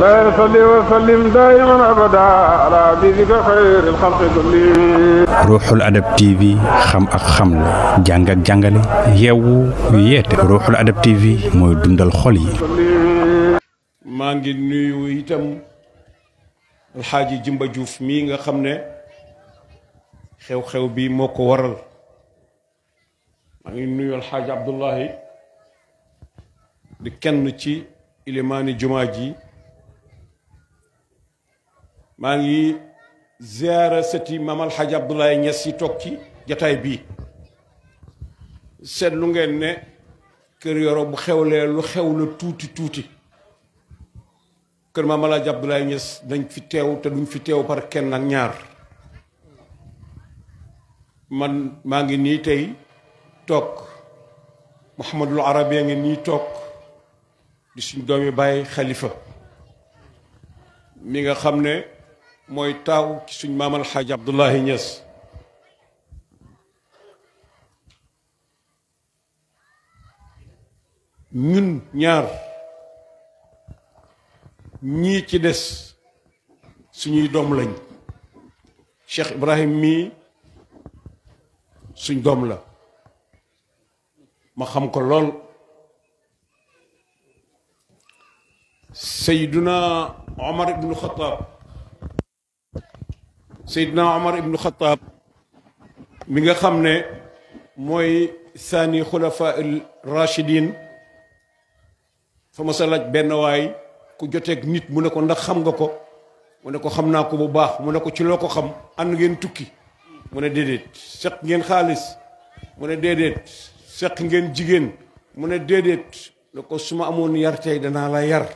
لا يصلي وسلم دائما ابدا على حبيبك خير الخلق كلهم. Ruuxul Adab TV xam ak xam la jàng ak jàngale yeewu yeete Ruuxul Adab TV mooy dundal xol yi. maa ngi nuyu itam alxaaji Jimba Juuf mii nga xam ne xew-xew bi moo ko waral maa ngi nuyu alxaaji Abdullahi di kenn ci ilimaani jumaa ji maa ngi ziyaara sëti maam alxaaji Abdullahi Ñas yi toog ci jataay bii seetlu ngeen ne kër Yoro bu xewlee lu xew la tuuti tuuti kër maam alxaaji Abdullahi Ñas dañ fi teew te duñ fi teew par kenn ak ñaar man maa ngi nii tey toog Muhammadul Arabi ngi nii toog di suñ doomi bàyyi xalifa mi nga xam ne mooy taaw ci suñ maam alxaaji Abdullahi Ñas ñun ñaar ñii ci des suñuy doom lañ Cheikh Ibrahim mii suñ doom la ma xam ko lool Seydina Omar ibnu Xataab Seydina Omar ibnu Xataab mi nga xam ne mooy saani xulafa il rachidin fa ma sa laaj benn waay ku joteeg nit mu ne ko ndax xam nga ko mu ne ko xam naa ko bu baax mu ne ko ci loo ko xam ànd ngeen tukki mu ne déedéet seq ngeen xaalis mu ne déedéet seq ngeen jigéen mu ne déedéet ne ko su ma amoon yar tey danaa la yar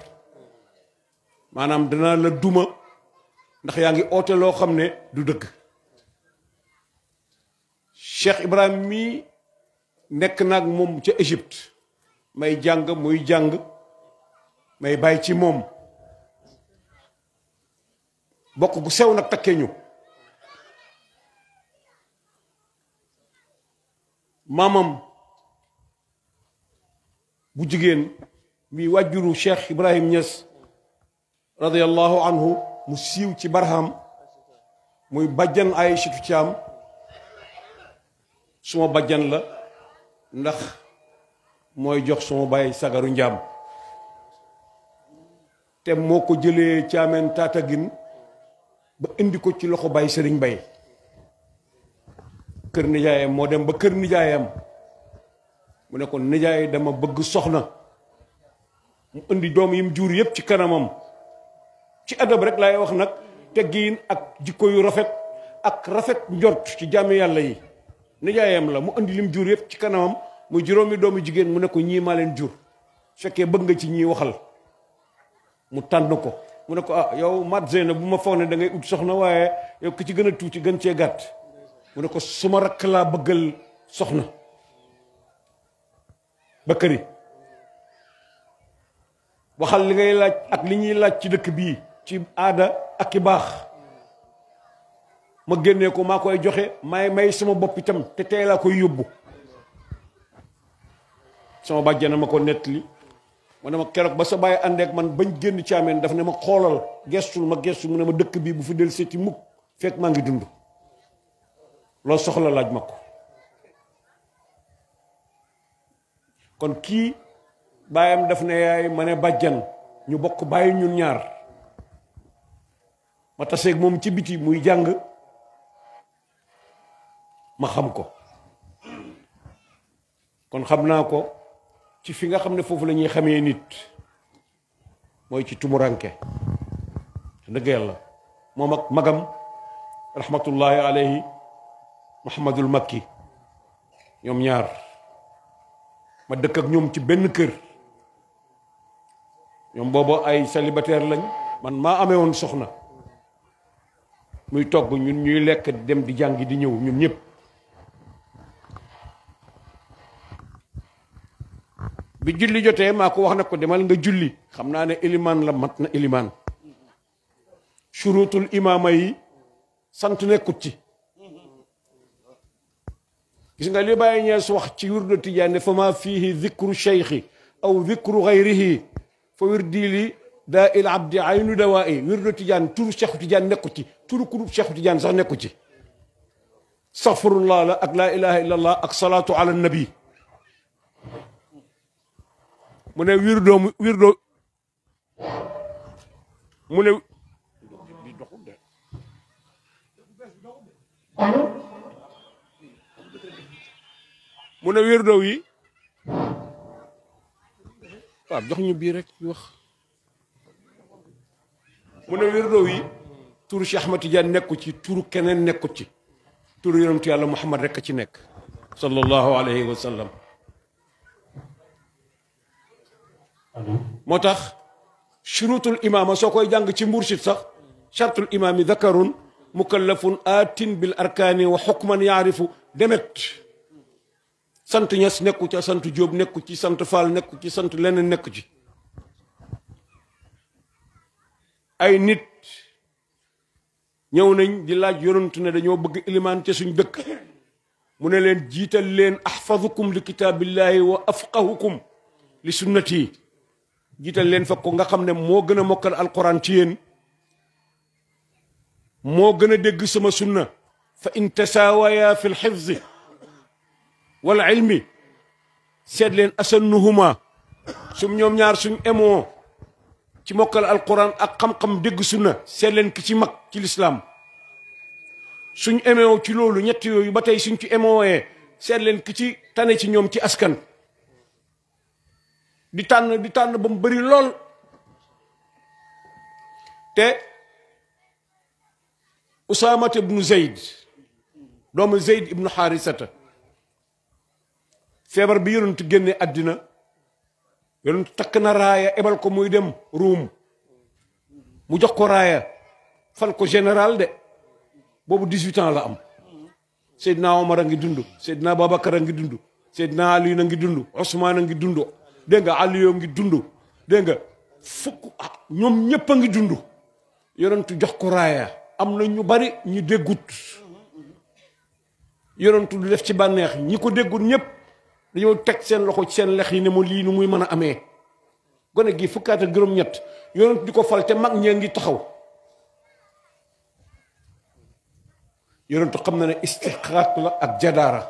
maanaam danaa la duma ndax yaa ngi oote loo xam ne du dëgg Cheikh Ibrahim mii nekk naag moom ca Égypte may jàng muy jàng may bàyyi ci moom bokk gu sew nag takkee ñu maamam bu jigéen mi wàjjuru Cheikh Ibrahim Niass radiyallahu anhu mu siiw ci barham muy bajjan Aïchatu Caam suma bajjan la ndax mooy jox suma baay sagaru njaam te moo ko jëlee caameen Tattaguine ba indi ko ci loxo baay Sëriñ Bay kër nijaayam moo dem ba kër nijaayam mu ne ko nijaay dama bëgg soxna mu indi doom yim jur yépp ci kanamam ci adab rek laay wax nag teggiin ak jikko yu rafet ak rafet njort ci jàmm yàlla yi nijaayam la mu indi lim jur yépp ci kanamam mu juróomi doomu jigéen mu ne ko ñii maa leen jur fekkee bëgg nga ci ñii waxal mu tànn ko mu ne ko ah yow mat Zeyna bu ma foog ne da ngay ut soxna waaye yow ki ci gën a tuuti gën cee gàtt mu ne ko suma rakk laa bëggal soxna Bakari waxal li ngay laaj ak li ñuy laaj ci dëkk bii ci aada ak ki baax ma génnee ko maa koy joxe may sama bopp itam te tey laa koy yóbbu sama bàjjana ma ko nettali ma ne ma keroog ba sa bàyyi àndeek man bañ génn caameen daf ne ma xoolal gestul ma gestu mu ne ma dëkk bii bu fi del seeti mukk fekk maa ngi dund loo soxla laaj ma ko kon kii baayam daf ne yaay ma ne bàjjan ñu bokk bàyyi ñun ñaar ma taseeg moom ci biti muy jàng ma xam ko kon xam naa ko ci fi nga xam ne foofu la ñuy xamee nit mooy ci tumuranke dëgg yàlla moom ak magam rahmatullahi alayhi Muhammadul Makki ñoom ñaar ma dëkk ak ñoom ci benn kër ñoom booba ay célibataire lañ man maa amee woon soxna muy togg ñun ñuy lekk dem di jàngi di ñëw ñun ñëpp bi julli jotee maa ko wax na ko demal nga julli xam naa ne ilimaan la mat na ilimaan shurutul imaama yi sant nekkut ci gis nga li Baay Ñas wax ci wirdu Tijaan fa ma fiihi dhikru cheikhi aw dhikru ghayrihi fa wirdi li daa il abdi aynu dawaa i wirdo tijaan turu Cheikhu Tijaan nekku ci turu kurub Cheikhu Tijaan sax nekku ci astaghfirullah la ak laa ilaha illa allah ak salaatu ala nabi mu ne wirdo mu ne mu ne wirdo yi waaw jox ñu bii rek ñu wax mu ne wirdo yi turu Cheikh Ahmad Tidiane nekku ci turu keneen nekku ci turu yonentu yàlla Muhammad rek a ci nekk sallallahu alayhi wa sallam moo tax shurutul imaama soo koy jàng ci mursid sax shartul imaami dakarun mukallafun atin bil arkaani wa xukman yaarifu demet sant ñas nekku ci sant jóob nekku ci sant faal nekku ci sant leneen nekku ci ay nit ñëw nañ di laaj yonentu ne dañoo bëgg ilimaan ca suñ dëkk mu ne leen jiital leen ahfazukum li kitaabillahi wa afqahukum li sunnati jiital leen fekk ko nga xam ne moo gën a mokkal alquran ci yéen moo gën a dégg sama sunna fa in tasaawaya fi lxifzi wal ilmi seet leen asannuhuma sum ñoom ñaar suñ emoo ci mokkal alquran ak xam-xam dégg sunna seet leen ki ci mag ci lislaam suñ emoo ci loolu ñett yooyu ba tey suñ ci emooyee seet leen ki ci tane ci ñoom ci askan di tànn ba mu bëri lool te Usaamata ibnu Zayd doomu Zayd ibnu Xaarisata feebar bi yonent génne àddina yonent takk na raaya ebal ko muy dem Ruum mu jox ko raaya fal ko général de boobu 18 ans la am Seydina Omar a ngi dund Seydina Babacar a ngi dund Seydina Ali na ngi dund Ousmane a ngi dund dégg nga Aliou ngi dund dégg nga fukk ñoom ñëpp a ngi dund yonentu jox ko raaya am na ñu bari ñu déggut yonentu du def ci bànneex ñi ko déggut ñëpp dañoo teg seen loxo ci seen lex yi ne mu lii nu muy mën a amee gone gi fukkaat ak juróom-ñett yonentu di ko fal te mag ñee ngi taxaw yonentu xam na ne istixaaq la ak jadaara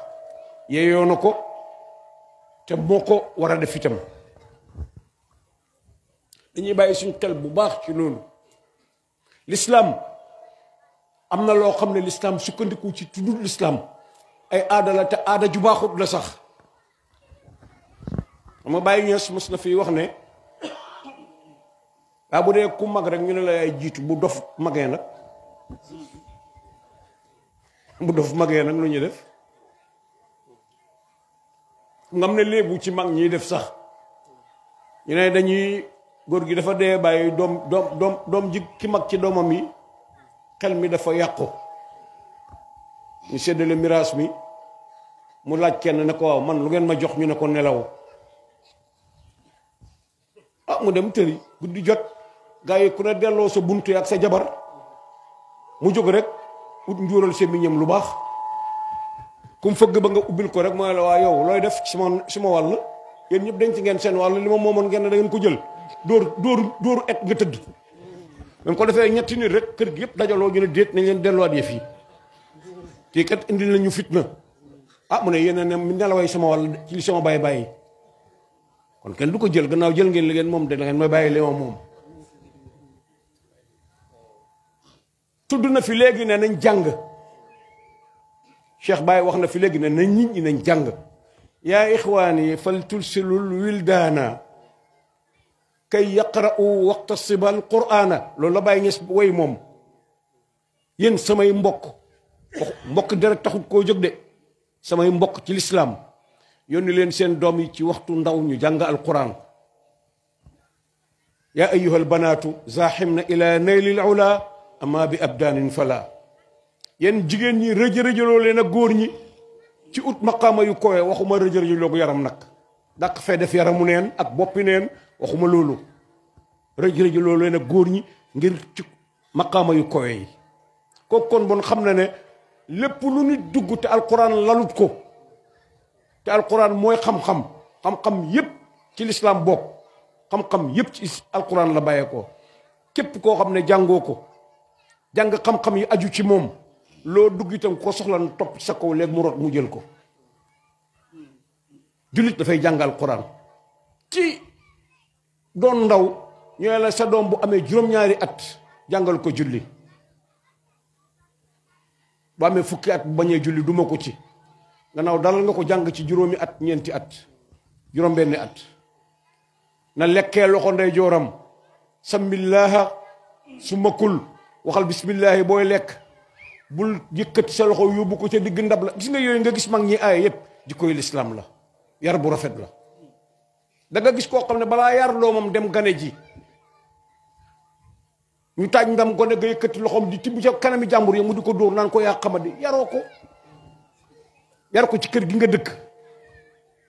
yeeyoo na ko te moo ko war a def itam dañuy bàyyi suñ xel bu baax ci loolu l'islam am na loo xam ne l'islam sukkandiku ci tuddul l'islam ay aada la te aada ju baaxut la sax ama bàyyi ñees mos na fi wax ne waa bu dee ku mag rek ñu ne la ay jiitu bu dof magee nag bu dof magee nag lu ñu def ngam ne léebu ci mag ñiy def sax ñu ne dañuy góor gi dafa dee bàyyi doom ji ki mag ci doomam yi xel mi dafa yàqu ñu séddale miraas mi mu laaj kenn ne ko waaw man lu ngeen ma jox ñu ne ko nelaw ah mu dem tëri guddi jot gaa yi ku ne delloo sa buntu ak sa jabar mu jóg rek ut njuural sémmiñam lu baax kum fëgg ba nga ubbil ko rek mooy la waa yow looy def suma wàll yéen ñëpp denc ngeen seen wàll li ma moomoon ngeen da ngeen ko jël dóoru et nga tëdd dañ ko defee ñetti nit rek kër gi yëpp dajaloo ñu ne déet nañ leen delluwaat yëf yi kii kat indi nañu fitna ah mu ne yéen ne mi nelaway sama wàll ci li sama bàyyi kon kenn du ko jël gannaaw jël ngeen li ngeen moom de da ngeen may bàyyi li ma moom tudd na fi léegi ne nañ jàng Cheikh Baye wax na fi léegi ne nañ nit ñi nañ jàng yaa ixwaani fal tulsilul wildaana kay yaqra'u waqta sibal qur'aana loolu la Baye Ñas way moom yéen samay mbokk deret taxut koo jóg de samay mbokk ci lislaam yónni leen seen doom yi ci waxtu ndaw ñu jàng alquran yaa ayyuhal banaatu zaaximna ila naylil ula ama bi abdaanin fala yéen jigéen ñi rëjërëjëloo leen ak góor ñi ci ut maqaama yu kowe waxuma rëjërëjëloo ko yaram nag daq fee def yaramu neen ak boppi neen waxuma loolu rëjërëjëloo leen ak góor ñi ngir ci maqaama yu kowe yi kooku kon bon xam na ne lépp lu nit dugg te alquran lalut ko te alquran mooy xam-xam yépp ci lislaam bokk xam-xam yépp ci alquran la bàyyeekoo képp koo xam ne jàngoo ko jàng xam-xam yi aju ci moom loo dugg itam ko soxla na topp ci sa kaw léegi mu rot mu jël ko jullit dafay jàng alquran ci doon ndaw ñooy la sa doom bu amee juróom-ñaari at jàngal ko julli bu amee fukki at bu bañee julli duma ko ci gannaaw dalal nga ko jàng ci juróomi at ñeenti at juróom-benni at na lekkee loxo ndey jooram samillaha su makul waxal bismillahi booy lekk bul yëkkati sa loxo yóbbu ko ca digg ndab la gis nga yooyu nga gis mag ñi aaya yépp jikkoy lislaam la yar bu rafet la da nga gis koo xam ne balaa yar doomam dem gane ji ñu taaj ndam gone ga yëkkati loxoom di tibb ca kanami jàmbur yi mu di ko dóor naan ko yaa xamadi yaroo ko yar ko ci kër gi nga dëkk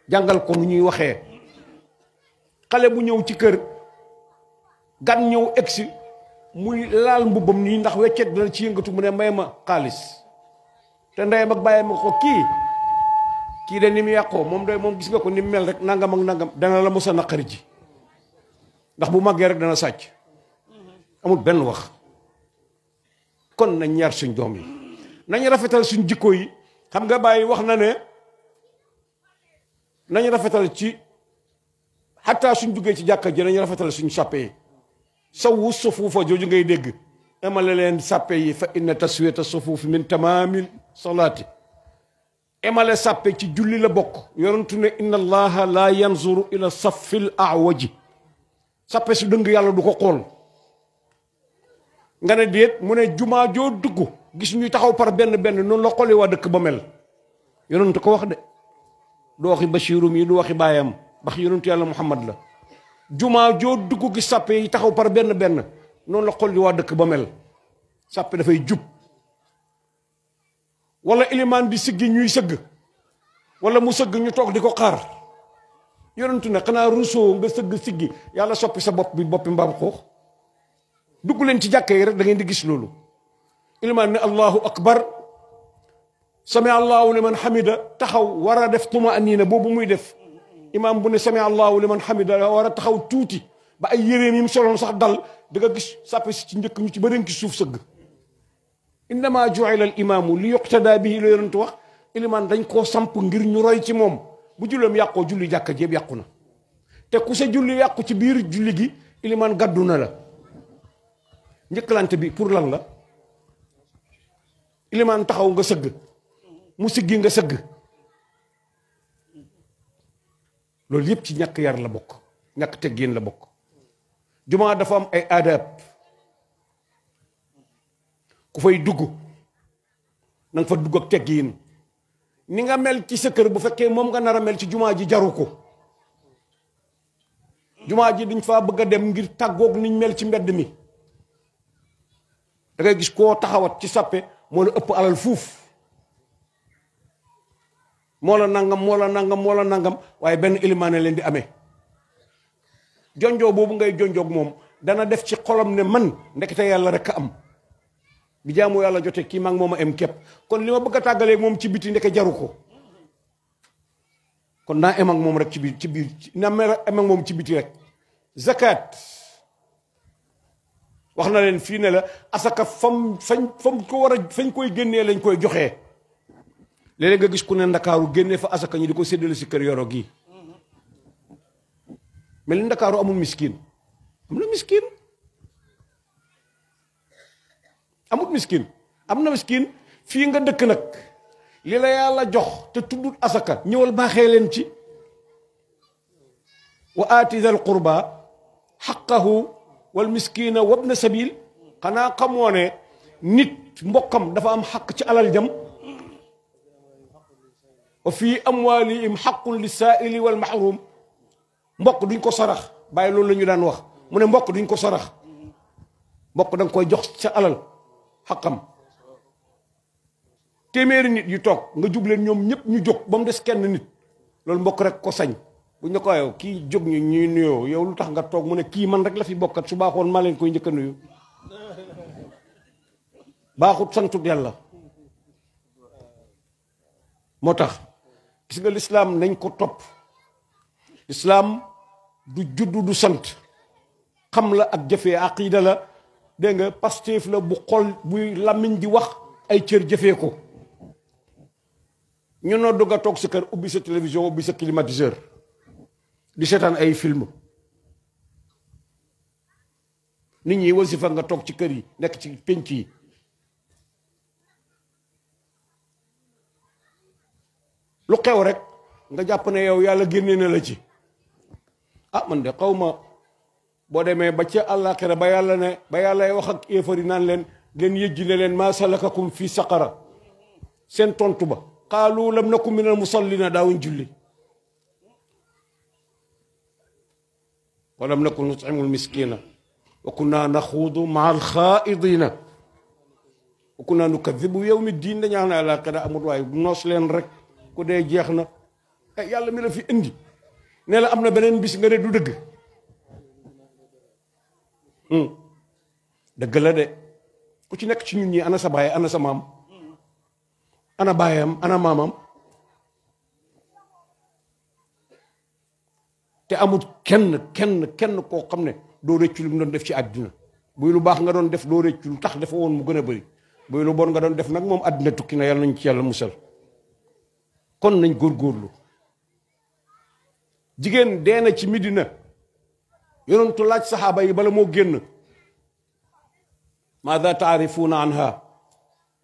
jàngal ko nu ñuy waxee xale bu ñëw ci kër gan ñëw egsi muy laal mbubbam nii ndax weccet dana ci yëngatu mu ne may ma xaalis te ndeyam ak bàyyam ko kii de ni mu yàqoo moom de moom gis nga ko ni mu mel rek nangam ak nangam dana la mos a naqari ji ndax bu màggee rek dana sàcc amul benn wax kon nañ yar suñ doom yi nañ rafetal suñ jikko yi xam nga bàyyi wax na ne nañ rafetal ci xataa suñ duggee ci jàkka ji nañ rafetal suñ sàppe yi sawu sufuufa jooju ngay dégg emale leen sàppe yi fa inna taswiyata sufuufi min tamaamil salaati emale sàppe ci julli la bokk yonentu ne inna allaha la yanzuru ila saffil awaji sàppe su dëng yàlla du ko xool nga ne déet mu ne jumaa joo dugg gis ñuy taxaw par benn benn noonu la xoli waa dëkk ba mel yonentu ko wax de du waxi Bachirum yi du waxi baayam bax yonentu yàlla Muhammad la jumaa joo dugg gi sàppe yi taxaw par benn benn noonu la xol li waa dëkk ba mel sàppe dafay jub wala ilimaan di siggi ñuy sëgg wala mu sëgg ñu toog di ko xaar yonentu ne xanaa rusoo nga sëgg siggi yàlla soppi sa bopp bi boppi mbaam xoox dugg leen ci jàkka yi rek da ngeen di gis loolu ilimaan ne allahu akbar sami allahu liman hamida taxaw war a def tuma aniina boobu muy def imaam bu ne sami allahu liman hamida war a taxaw tuuti ba ay yéreem yi mu soloon sax dal da nga gis sàppe si ci njëkk ñu ci bëri ci suuf sëgg innama ju'ila al imaamu li yuqtada bihi la yonent wax ilimaan dañ koo samp ngir ñu roy ci moom bu julleem yàqoo julli jàkka jéeb yàqu na te ku sa julli yàqu ci biir julli gi ilimaan gàddu na la njëkkalante bi pour lan la ilimaan taxaw nga sëgg mu siggi nga sëgg loolu yëpp ci ñàkk yar la bokk ñàkk teggin la bokk jumaa dafa am ay adab ku fay dugg na nga fa dugg ak teggin ni nga mel ci sa kër bu fekkee moom nga nar a mel ci jumaa ji jaru ko jumaa ji dañ faa bëgg a dem ngir tàggoog niñ mel ci mbedd mi da ngay gis koo taxawat ci sàppe moo la ëpp alal fuuf moo la nangam waaye benn ilimaane leen di amee jonjoo boobu ngay jonjoog moom dana def ci xolam ne man ndekete yàlla rek a am bi jaamu yàlla jotee kii maa ngi moom a am képp kon li ma bëgg a tàggalee moom ci biti ndeke jaru ko kon naa em ak moom rek ci biir naa em ak moom ci biti rek zakat wax na leen fii ne la asaka fam ko war a fañ koy génnee lañ koy joxee léeg-léeg nga gis ku ne ndakaaru génnee fa asaka ñi di ko séddale si kër yoro gi mel ni ndakaaru amul miskin am na miskin amul miskin am na miskin fii nga dëkk nag li la yàlla jox te tuddut asaka ñëwal baaxee leen ci wa aati dal qurba xaqahu wal miskina wabna sabil xanaa xamoo ne nit mbokkam dafa am xaq ci alal jam wa fii amwalihim xaqun lisaaili wal mahrum mbokk duñ ko sarax bàyyi loolu la ñu daan wax mu ne mbokk duñ ko sarax mbokk da nga koy jox sa alal xaqam téeméeri nit yu toog nga jub leen ñoom ñëpp ñu jóg ba mu des kenn nit loolu mbokk rek ko sañ buñ ne ko yow kii jóg ñu ñuy nuyoo yow lu tax nga toog mu ne kii man rek la fi bokkat su baaxoon maa leen koy njëkk a nuyu baaxut santut yàlla moo tax gis nga lislaam nañ ko topp lislaam du juddu du sant xam la ak jëfee aqida la dégg nga Pastef la bu xol buy làmmiñ di wax ay cër jëfee ko ñu noddu nga toog sa kër ubbi sa télévision ubbi sa climatiseur di seetaan ay film nit ñi wasifa nga toog ci kër yi nekk ci pénc yi lu xew rek nga jàpp ne yow yàlla génne na la ci ah man de xaw ma boo demee ba ca àllaaxira ba yàlla ne ba yàlla wax ak yéefar yi naan leen ngeen yëjji ne leen maa salakakum fii saqara seen tontu ba qaalu lam naku minal musallina daawuñ julli wa lam naku nut'imul miskina wa kunna naxuudu maa alxaaidina wa kunna nukadibu yawmi diin dañaa ne àllaaxira amut waaye noos leen rek ku dee jeex na yàlla mi la fi indi ne la am na beneen bis nga ne du dëgg dëgg la de ku ci nekk ci ñun ñi ana sa baay ana sa maam ana baayam ana maamam te amul kenn koo xam ne doo rëccu lu mu doon def ci àddina buy lu baax nga doon def doo rëccu lu tax dafa woon mu gën a bëri buy lu bon nga doon def nag moom àddina tukki na yàlla nañ ci yàlla musal kon nañ góorgóorlu jigéen dee na ci Medina yonentu laaj saxaaba yi bala moo génn maada taarifuuna anha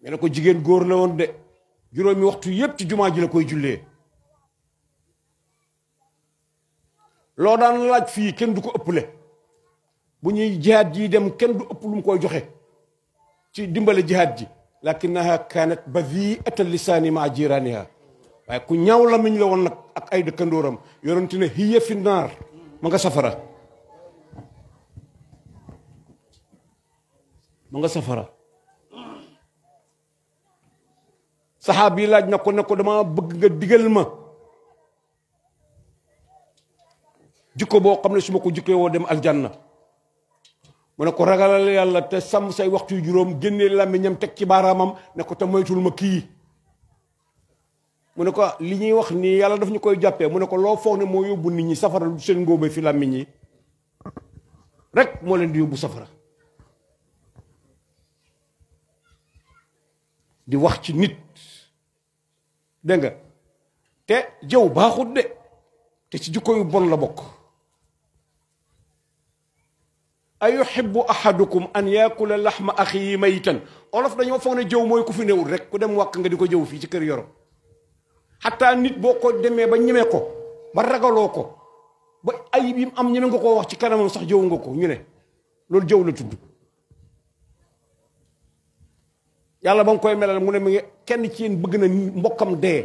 ñu ne ko jigéen góor la woon de juróomi waxtu yépp ci jumaa ji la koy jullee loo daan laaj fii kenn du ko ëpple bu ñuy jihaad ji dem kenn du ëpp lu mu koy joxe ci dimbale jihaad ji lakinnaha kanat badi'ata lisaani ma jiraniha waaye ku ñaaw lamiñ la woon nag ak ay dëkkandóoram yonentu ne hiya fi naar ma nga safara ma nga safara saxaab yi laaj na ko dama bëgg nga digal ma jikko boo xam ne su ma ko jikkee woo dem aljanna mu ne ko ragalal yàlla te sàmm say waxtu yu juróom génnee làmmiñam teg ci baaraamam ne ko te moytul ma kii mu ne ko li ñuy wax nii yàlla daf ñu koy jàppee mu ne ko loo foog ne moo yóbbu nit ñi safara seen ngóobee fi làmmiñ yi rek moo leen di yóbbu safara di wax ci nit dégg nga te jëw baaxut de te ci jikko yu bon la bokk ayuhibbu ahadukum an yakula laxma axihi maytan olof dañoo foog ne jëw mooy ku fi newul rek ku dem wàkk nga di ko jëw fii ci kër yoro xataa nit boo ko demee ba ñeme ko ba ragaloo ko ba ayib yi am ñeme nga koo wax ci kanamam sax jëw nga ko ñu ne loolu jëw la tudd yàlla ba nga koy melal mu ne mi ngi kenn ci yéen bëgg na mbokkam dee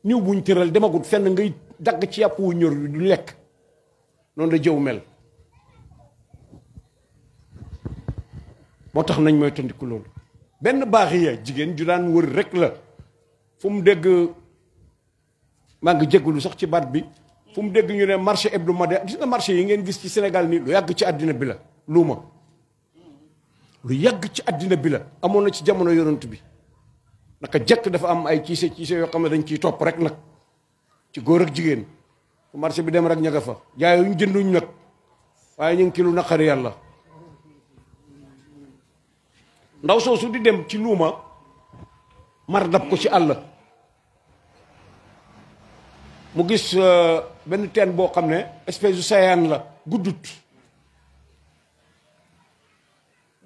niw buñ tëral demagut fenn ngay dagg ci yàpp wu ñor du lekk noonu la jëw mel moo tax nañ mooy tondiku loolu benn baax ya jigéen ju daan wër rek la fu mu dégg maa ngi jégalu sax ci baat bi fu mu dégg ñu ne marché hebdomadaire gis nga marché yi ngeen gis ci Sénégal nii lu yàgg ci àddina bi la luuma lu yàgg ci àddina bi la amoon na ci jamono yonent bi naka jekk dafa am ay ciise yoo xam ne dañ ciy topp rek nag ci góor ak jigéen fu marché bi dem rek ña nga fa jaayuñ jënduñ nag waaye ñu ngi ci lu naqari yàlla ndaw soosu di dem ci luuma mar dab ko ci àll mu gis benn teen boo xam ne espèce du sayaan la guddut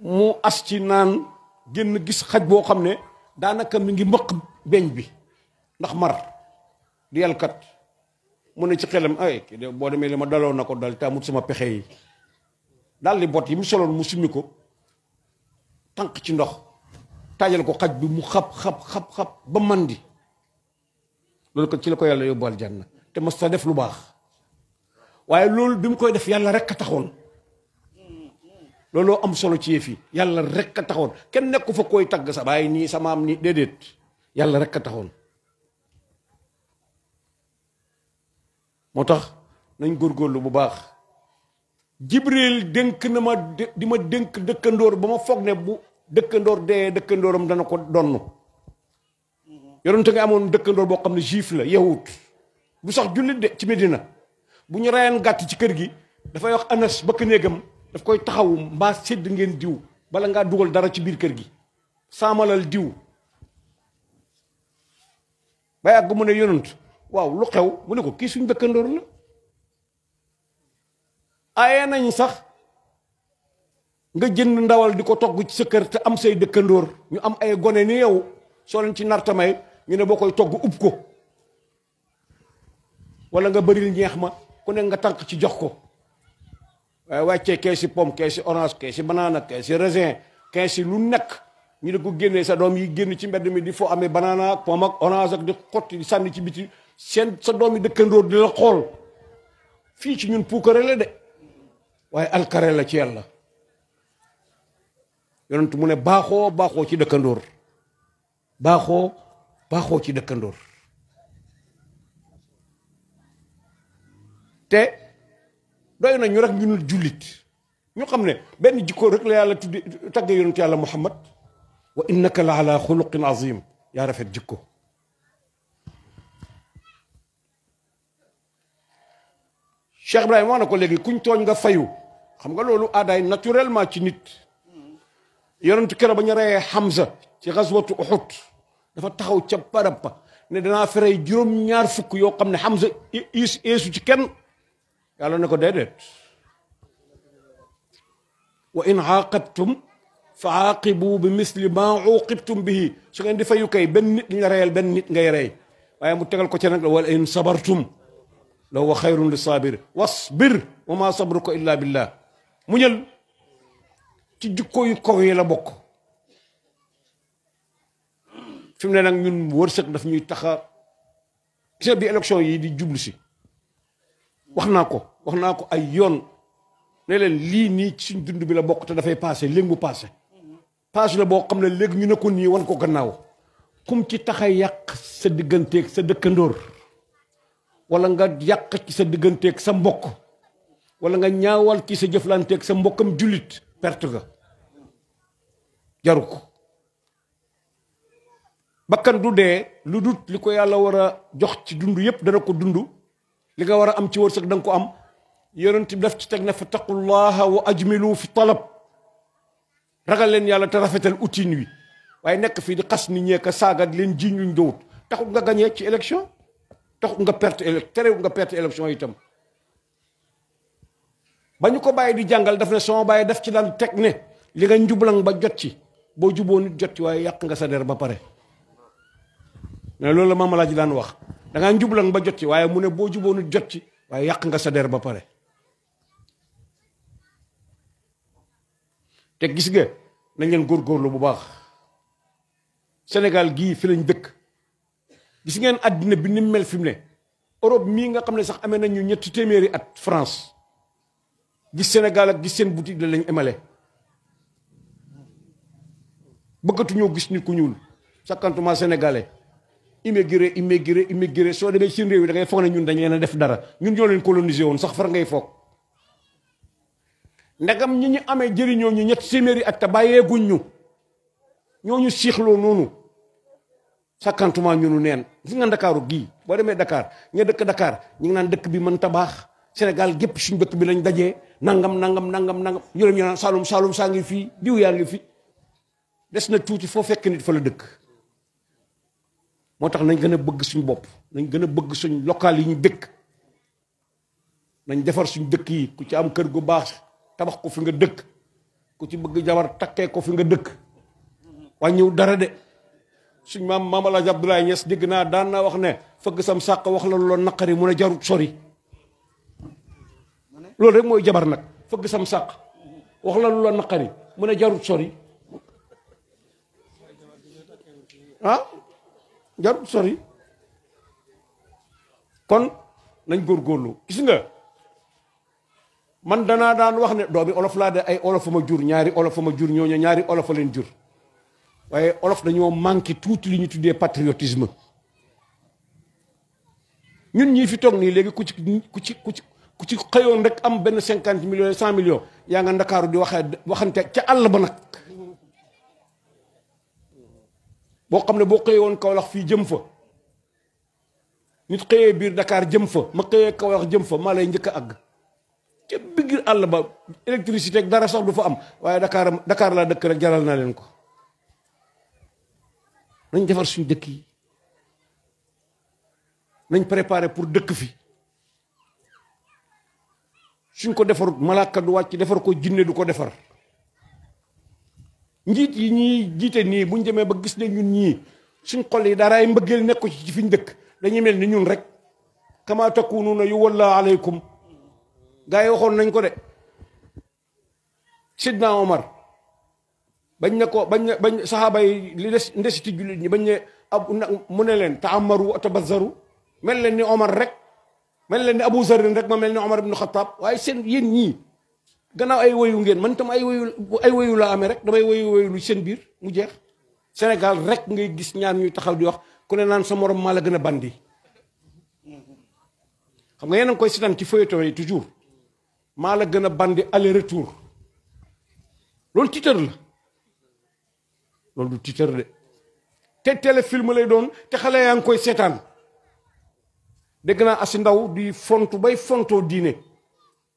mu as ci naan génn gis xaj boo xam ne daanaka mi ngi mbëq beñ bi ndax mar di yalkat mu ne ci xelam ay kii de boo demee li ma daloon na ko dal te amut sama pexe yi daal di bot yi mu soloon mu summi ko tànk ci ndox taajal ko xaj bi mu xab ba mandi loolu ko ci la ko yàlla yóbbu aljanna te mas ta def lu baax waaye loolu bi mu koy def yàlla rek a taxoon looloo am solo ci yëf yi yàlla rek a taxoon kenn nekku fa koy tagg sa baay nii sa maam nii déedéet yàlla rek a taxoon moo tax nañ góorgóorlu bu baax Jibril dénk na ma di ma dénk dëkkandoor ba ma foog ne bu dëkkandoor dee dëkkandooram dana ko donn yonente nga amoon dëkkandoor boo xam ne juif la yahut bu sax jullit de ci Medina bu ñu rayaan gàtt ci kër gi dafay wax anas bëkk néegam daf koy taxaw mbaa sédd ngeen diw bala ngaa dugal dara ci biir kër gi saamalal diw ba yàgg mu ne yonent waaw lu xew mu ne ko kii suñ dëkkandoor la aaye nañ sax nga jënd ndawal di ko togg ci sa kër te am say dëkkandoor ñu am ay gone ni yow soo leen ci nartamay ñu ne boo koy togg ub ko wala nga bëril ñeex ma ku ne nga tànk ci jox ko waaye wàccee keesi pomme keesi orange keesi banana keesi raisin keesi lu nekk ñu ne ko génnee sa doom yi génn ci mbedd mi di foo amee banana ak pomme ak orange ak di xotti di sànni ci biti sa doom yi dëkkandoor di la xool fii ci ñun puukare la de waaye alkare la ci yàlla yonent mu ne baaxoo ci dëkkandoor baaxoo ci dëkkandoor te doy na ñu rek ñu jullit ñu xam ne benn jikko rek la yàlla tuddi tagge yonent yàlla muhammad wa innaka la ala xuluqin azim yaa rafet jikko Cheikh Ibrahima wax na ko léegi kuñ tooñ nga fayu xam nga loolu aadaay naturellement ci nit yonent kero ba ñu reyee Hamza ci xaswatu Uhud dafa taxaw ca barab ba ne danaa ferey juróom-ñaar fukk yoo xam ne Hamza eesu ci kenn yàlla ne ko déedéet wa in aaqabtum fa aaqibu bi misli ma uqibtum bihi su ngeen di fayu kay benn nit ñu la reyal benn nit ngay rey waaye mu tegal ko ci nag wala in sabartum la huwa xayrun li saabir wasbir wa ma sabruka illa billah muñal ci jikko yu kaw yi la bokk fi mu ne nag ñun wërsëg daf ñuy taxa gis bi élection yi di jublu si wax naa ko ay yoon ne leen lii nii ci suñ dund bi la bokk te dafay passé léegi mu passé la boo xam ne léegi ñu ne ko nii wan ko gannaaw kum ci taxa yàq sa digganteeg sa dëkkandoor wala nga yàq ci sa digganteeg sa mbokk wala nga ñaawal ci sa jëflanteeg sa mbokkam jullit perte ga jaru ko bakkan du dee lu dut li ko yàlla war a jox ci dund yépp dana ko dund li nga war a am ci wërsëg da nga ko am yonent bi daf ci teg ne fattaqullaha wa ajmilu fi talab ragal leen yàlla te rafetal utin wi waaye nekk fii di xas ni ñeeka saagat leen jiñ luñ dowut taxut nga gañee ci élection taxut nga terewut nga perte élection itam ba ñu ko bàyyi di jàngal daf ne sama bàyyi daf ci daan teg ne li nga njublang ba jot ci boo juboo nit jot ci waaye yàq nga sa der ba pare mais loolu la Maam Alaaji daan wax da ngaa njublang ba jot ci waaye mu ne boo juboo nit jot ci waaye yàq nga sa der ba pare te gis nga nañ leen góorgóorlu bu baax Sénégal gii fi lañ dëkk gis ngeen àddina bi ni mel fi mu ne Europe mii nga xam ne sax amee nañu ñetti téeméeri at France gis Sénégal ak gis seen boutique la lañ emale bëggatuñoo gis nit ku ñuul sakkantuma sénégalais immigré soo demee seen réew yi da ngay foog ne ñun dañ leen a def dara ñun ñoo leen colonisé woon sax far ngay foog ndegam ñi ñu amee jëriñoo ñu ñetti téeméeri at te bàyyeeguñ ñu ñooñu siixloo noonu sakkantuma ñunu neen gis nga Ndakaaru gii boo demee Dakar ña dëkk Dakar ñu ngi naan dëkk bi mën tabaax Sénégal gépp suñu dëkk bi lañ dajee nangam ñu dem ñu naan Saalum saa ngi fii diw yaa ngi fi des na tuuti foo fekk nit fa la dëkk moo tax nañ gën a bëgg suñ bopp nañ gën a bëgg suñ local yi ñu dëkk nañ defar suñ dëkk yi ku ci am kër gu baax tabax ko fi nga dëkk ku ci bëgg jabar takkee ko fi nga dëkk wàññiw dara de suñ maam Alaaji Abdoulaye Niass dégg naa daan naa wax ne fëgg sam sàq wax la lu naqari mun a jarut sori loolu rek mooy jabar nag fëgg sam sàq wax la lu naqari mun a jarut sori jarut sori kon nañ góorgóorlu gis nga man danaa daan wax ne doomi olof laa de ay olof ma jur ñaari olof ma jur ñooñu ñaari olof leen jur waaye olof dañoo manqué tuuti li ñu tuddee patriotisme ñun ñii fi toog nii léegi ku ci xëyoon rek am benn 50 millions 100 millions yaa nga Ndakaaru di waxante ca àll ba nag boo xam ne boo xëyoon Kaolack fii jëm fa nit xëyee biir Dakar jëm fa ma xëyee Kaolack jëm fa maa lay njëkk a àgg ca biir àll ba électricité ak dara sax du fa am waaye Dakar laa dëkk rek jaral naa leen ko. nañ defar suñu dëkk yi nañ préparer pour dëkk fi suñ ko defarut malaaka du wàcc defar ko jinne du ko defar. njiit yi ñii jiite nii buñ demee ba gis ne ñun ñii suñ xol yi daraay mbëggeel nekku ci fiñ dëkk dañuy mel ni ñun rek kama takununa yu walla aleykum gaa yi waxoon nañ ko de Sidna Omar bañ ne ko bañ saxaaba yi li des ndesiti jullit ñi bañ ne mu ne leen taamaru atabazaru mel leen ni Omar rek mel leen ni Abu Zarin rek ma mel ni Omar ibnu Xataab waaye seen yéen ñii gannaaw ay woyu ngeen man tam ay woyu laa amee rek damay woyu lu seen biir mu jeex Sénégal rek ngay gis ñaar ñuy taxaw di wax ku ne naan sa morom maa la gën a bandi xam nga yéen a ngi koy seetaan ci feuilleton yi toujours maa la gën a bandi aller retour loolu tiitër la loolu du tiitër de te téléfilm lay doon te xale yaa ngi koy seetaan dégg naa asi ndaw di fontu bay fontoo diine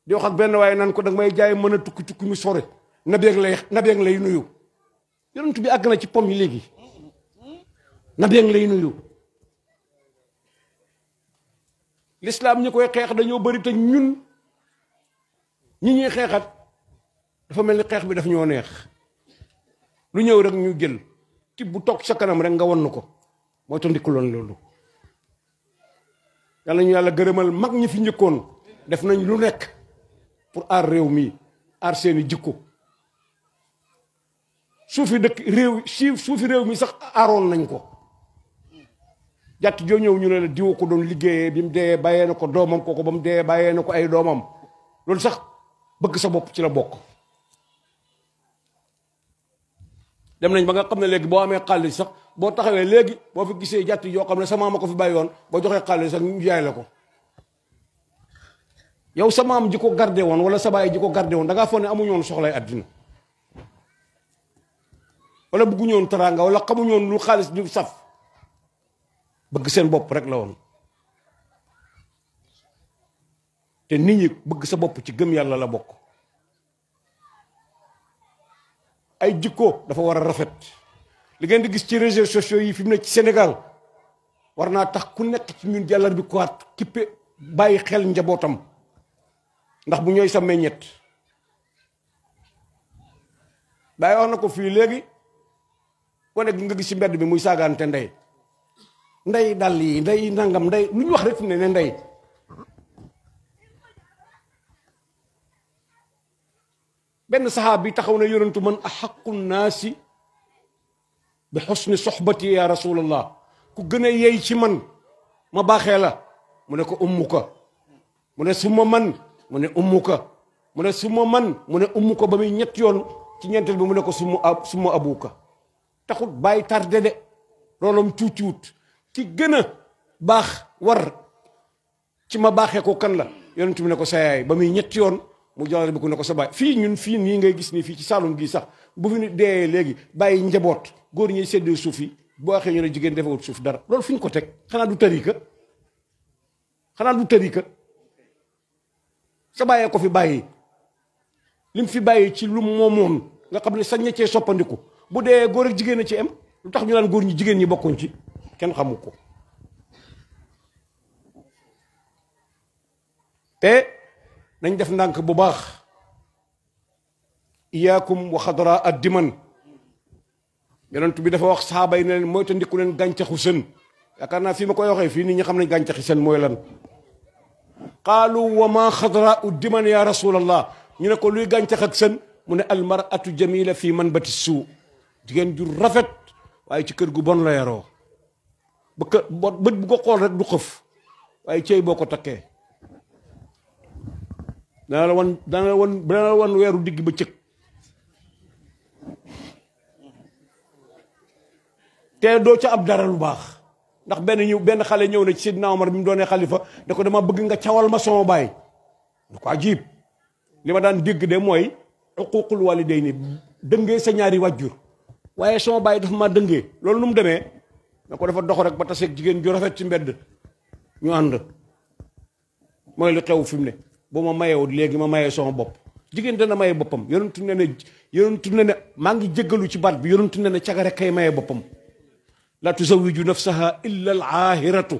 di wax ak benn waaye naan ko danga may jaay mën a tukki mu sore nabeeg lay nuyu yonent bi àgg na ci pom yi léegi nabeeg lay nuyu l'islam ñi koy xeex dañoo bëri te ñun ñi ñuy xeexat dafa mel ni xeex bi daf ñoo neex lu ñëw rek ñu jël ti bu toog sa kanam rek nga won ko mooy tandikuloon loolu yàlla ñu yàlla gërëmal mag ñi fi njëkkoon def nañ lu nekk pour aar réew mi aar seeni jikko suufi dëkk réew suufi réew mi sax aaroon nañ ko jàtt joo ñëw ñu ne la diwa ko doon liggéeyee bi mu dee bàyyee na ko doomam kooku ba mu dee bàyyee na ko ay doomam loolu sax bëgg sa bopp ci la bokk dem nañ ba nga xam ne léegi boo amee xaalis sax boo taxawee léegi boo fi gisee jàtt yoo xam ne sa maam a ko fi bàyyi woon boo joxee xaalis sax ñu jaay la ko yow sa maam ji ko gardé woon wala sa baay ji ko gardé woon da ngaa foog ne amuñu woon soxlay àddina wala bëgguñu woon teraanga wala xamuñu woon lu xaalis du saf bëgg seen bopp rek la woon te nit ñi bëgg sa bopp ci gëm yàlla la bokk ay jikko dafa war a rafet li ngeen di gis ci réseaux sociaux yi fi mu ne ci Sénégal war naa tax ku nekk ci ñun jàllar bi kuwaat kippe bàyyi xel njabootam ndax bu ñooy sa meññet bàyyi wax na ko fii léegi wane nga gis ci mbedd bi muy saagaante ndey dàll yi ndey nangam ndey lu ñu wax rek fi ne ndey benn saxaab bi taxaw na yonentu man axaqu naasi bi xusni soxbati ya rasulallah ku gën a yey ci man ma baaxee la mu ne ko ummuka mu ne suma man mu ne ummuka mu ne suma man mu ne ummuka ba muy ñett yoon ci ñeenteel bi mu ne ko suma abuka taxut bàyyi tardé de loolom tuutiwut ki gën a baax war ci ma baaxee ko kan la yonentu bi ne ko sa yaay ba muy ñett yoon mu joxale bi ko ne ko sa baay fii ñun fii nii ngay gis nii fii ci Saalum gii sax bu fi nit dee léegi bàyyi njaboot góor ñuy séddee suuf yi boo waxee ñu ne jigéen defewut suuf dara loolu fi ñu ko teg xanaa du tarika sa bàyyee ko fi bàyyi lim fi bàyyi ci lu moomoon nga xam ne sañ na cee soppandiku bu dee góor ak jigéen a ci am lu tax ñu naan góor ñi jigéen ñi bokkuñ ci kenn xamu ko te nañ def ndànk bu baax iyaakum wa xadra ad diman yonent bi dafa wax saxaaba yi ne leen mooy te ndiku leen gàncaxu sën yaakaar naa fii ma koy waxee fii nit ñi xam nañ gàncaxi sën mooy lan qaalu wa ma xadra u diman ya rasulallah ñu ne ko luy gàncax ak sën mu ne almaratu jamila fii manbati suu jigéen ju rafet waaye ci kër gu bon la yaroo bët bu ko xool rek du xëf waaye cey boo ko takkee dana la wan weeru digg ba cëg te doo ca ab dara lu baax ndax benn xale ñëw na ci Sidna Omar bi mu doonee xalifa da ko dama bëgg nga cawal ma sama baay du ko ajib li ma daan dégg de mooy uququl walidayni dëngee sa ñaari wàjjur waaye sama baay dafa ma dëngee loolu nu mu demee na ko dafa dox rek ba taseeg jigéen ju rafet ci mbedd ñu ànd mooy li xew fi mu ne boo ma mayewut léegi ma mayee sama bopp jigéen dana maye boppam yonentu ne ne maa ngi jéggalu ci baat bi yonentu ne ne cagare kay maye boppam la tuzawiju nafsaha illa al aahiratu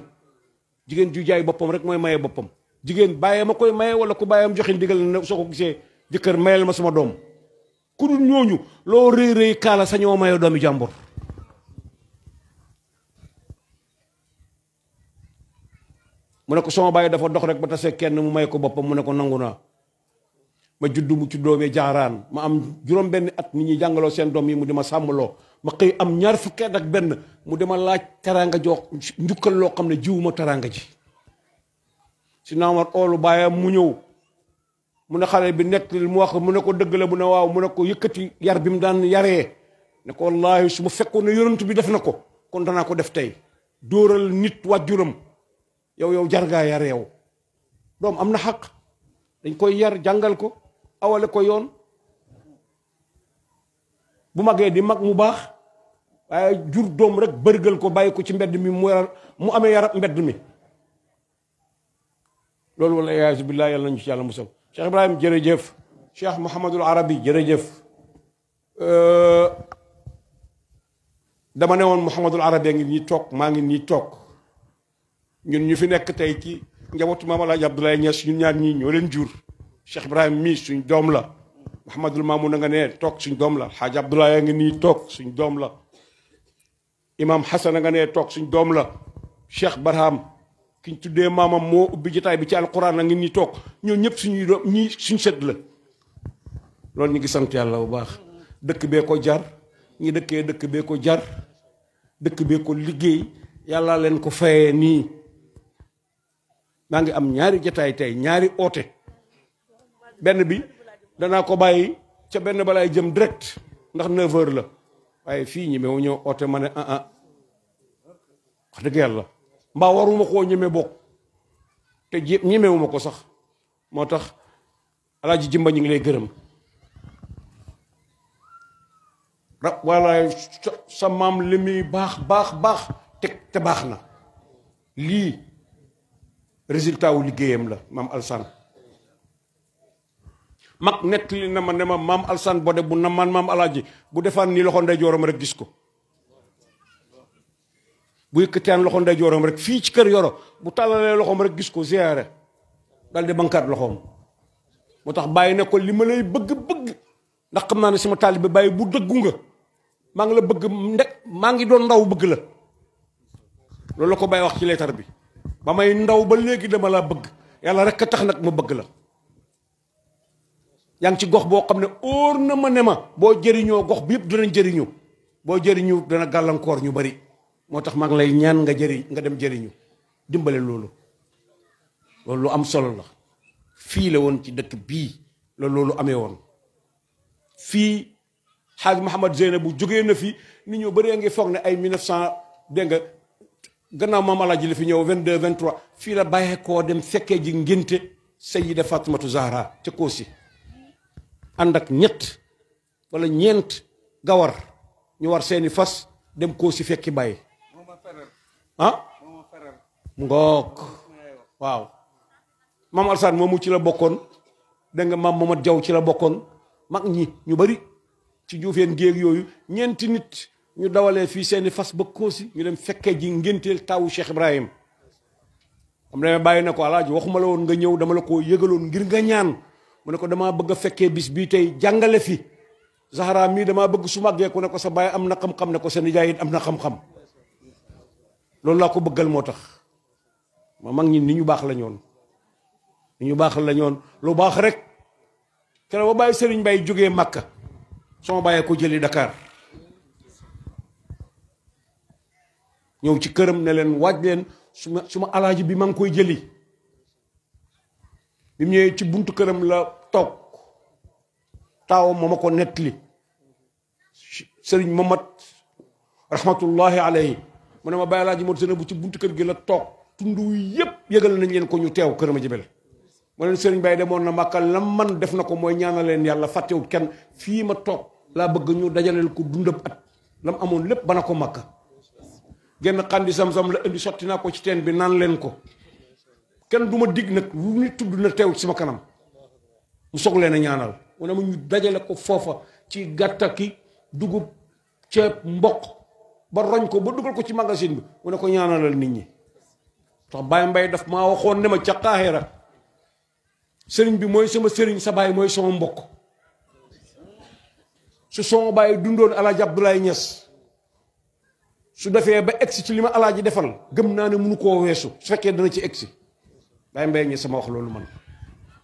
jigéen ju jaay boppam rek mooy maye boppam jigéen bàyyee ma koy maye wala ku bàyyam joxe ndigal ne soo ko gisee jëkkër mayel ma sama doom ku dul ñooñu loo rëy rëy kaala sañoo maye doomi jàmbur mu ne ko sama bàyyi dafa dox rek ba tase kenn mu may ko boppam mu ne ko nangu naa ma juddu mu ci doomee jaaraan ma am juróom benn at nit ñi jàngaloo seen doom yi mu di ma sàmmloo ma xëy am ñaar fukki at ak benn mu dama laaj teraanga jox njukkal loo xam ne jiwuma teraanga ji si naamar oolu bàyyam mu ñëw mu ne xale bi nekk mu wax mu ne ko dëgg la mu ne waaw mu ne ko yëkkati yar bi mu daan yaree ne ko wallaahi su ma fekkoon ne yonent bi def na ko kon danaa ko def tey dóoral nit wàjjuram yow jar ngaa yar yow doom am na xaq dañ koy yar jàngal ko awale ko yoon bu magee di mag mu baax waaye jur doom rek bërgal ko bàyyi ko ci mbedd mi mu amee yarab mbedd mi loolu wala yaasu billah yàlla nañu ci yàlla musal Cheikh Ibrahim jërëjëf Cheikh Mouhamadul Arabi jërëjëf dama ne woon Mouhamadul Arabi ngi nii toog maa ngi nii toog ñun ñu fi nekk tey ci njabootu Maam Alaaji Abdoulaye Niass ñun ñaar ñii ñoo leen jur Cheikh Ibrahim mii suñ doom la Mouhamadul Mamoun a nga ne toog suñ doom la Xaaji Abdoulaye a ngi nii toog suñ doom la Imam Hassan a nga ne toog suñ doom la Cheikh Barham kiñ tuddee maamam moo ubbi jotaay bi ci alquran a ngi nii toog ñoo ñëpp suñuy doom ñii suñ sët la loolu ñu ngi sant yàlla bu baax dëkk bee ko jar ñi dëkkee dëkk bee ko jar dëkk bee ko liggéey yàlla leen ko fayee nii maa ngi am ñaari jotaay tey ñaari oote benn bi danaa ko bàyyi ca benn balaay jëm direct ndax 9h la waaye fii ñemewu ñëw oote ma ne wax dëgg yàlla mbaa waruma koo ñeme bokk te ñemewuma ko sax moo tax Alaaji Jimba ñu ngi lay gërëm wala sa maam li muy baax te baax na lii résultat wu liggéeyam la maam Alsaan mag nett li na ma ne ma maam Alsaan Bode bu na man maam Alaaji bu defaan nii loxo ndeyjooram rek gis ko bu yëkkataan loxo ndeyjooram rek fii ci kër Yoro bu tàllalee loxoom rek gis ko ziyaare dal di bankaat loxoom moo tax bàyyi ne ko li ma lay bëgg ndax xam naa ne sama taalibe bàyyi bu dëggu nga maa ngi la bëgg maa ngi doon ndaw bëgg la loolu la ko bàyyi wax ci leetar bi ba may ndaw ba léegi dama laa bëgg yàlla rek a tax nag ma bëgg la yaa ngi ci gox boo xam ne óor na ma ne ma boo jëriñoo gox bi yëpp dinañ jëriñu boo jëriñu dana gàllankoor ñu bari moo tax maa ngi lay ñaan nga dem jëriñu dimbale loolu lu am solo la fii la woon ci dëkk bii loolu amee woon fii xaaj Mouhamad Zeynab bu jógee na fi nit ñu bëree ngi foog ne ay 1900 dégg nga gannaaw Maam Alaaji la fi ñëw 22 23 fii la bàyyeekoo dem fekkee ji ngénte Sayyida Fatimatu Zahra ca Koosi ànd ak ñett wala ñeent gawar ñu war seeni fas dem Koosi fekki bàyyi ngook waaw maam Alsaan moomu ci la bokkoon dégg nga maam Mamad Jaw ci la bokkoon mag ñi ñu bari ci juufeen géeg yooyu ñeenti nit ñu dawalee fii seeni fas ba Koosi ñu dem fekkee ji ngénteel tawu Cheikh Ibrahim am demee bàyyi na ko Alaaji waxuma la woon nga ñëw dama la ko yëgaloon ngir nga ñaan mu ne ko damaa bëgg a fekkee bis bii tey jàngale fi Zahra mii damaa bëgg su màggee ku ne ko sa baay am na xam-xam ne ko sa nijaay it am na xam-xam loolu laa ko bëggal moo tax ma mag ñi ni ñu baax la ñoon lu baax rek keroog ba bàyyi Serigne Baye jógee Makka sama bàyyee ko jëli Dakar ñëw ci këram ne leen waaj leen suma alaaji bi ma ngi koy jëli bi mu ñëwee ci buntu këram la toog taawam moo ma ko nettali Serigne Mamad rahmatullahi alayhi mu ne ma bàyyi alaaji moo sene bu ci buntu kër gi la toog tund yépp yëgal nañ leen ko ñu teew këram a jëbel mu leen Serigne Baye demoon na Makka lam man def na ko mooy ñaanal leen yàlla fàttewut kenn fii ma toog laa bëgg ñu dajaleel ko dundab at lam amoon lépp bana ko Makka genn xandi sam-sam la indi sotti naa ko ci teen bi naan leen ko kenn du ma dig nag lu nit tudd na teew ci sama kanam mu soog leen a ñaanal mu ne ma ñu dajale ko foofa ci gàtta ki dugub ceeb mboq ba roñ ko ba dugal ko ci magasin bi mu ne ko ñaanalal nit ñi tax Baye Mbaye daf maa waxoon ne ma ca Qahira sëriñ bi mooy sama sëriñ sa baay mooy sama mbokk su sama baay dundoon Alaaji Abdoulaye Niass su defee ba egsi ci li ma alaaji defal gëm naa ne mënu koo weesu su fekkee dana ci egsi Baye Mbaye Niass sama wax loolu man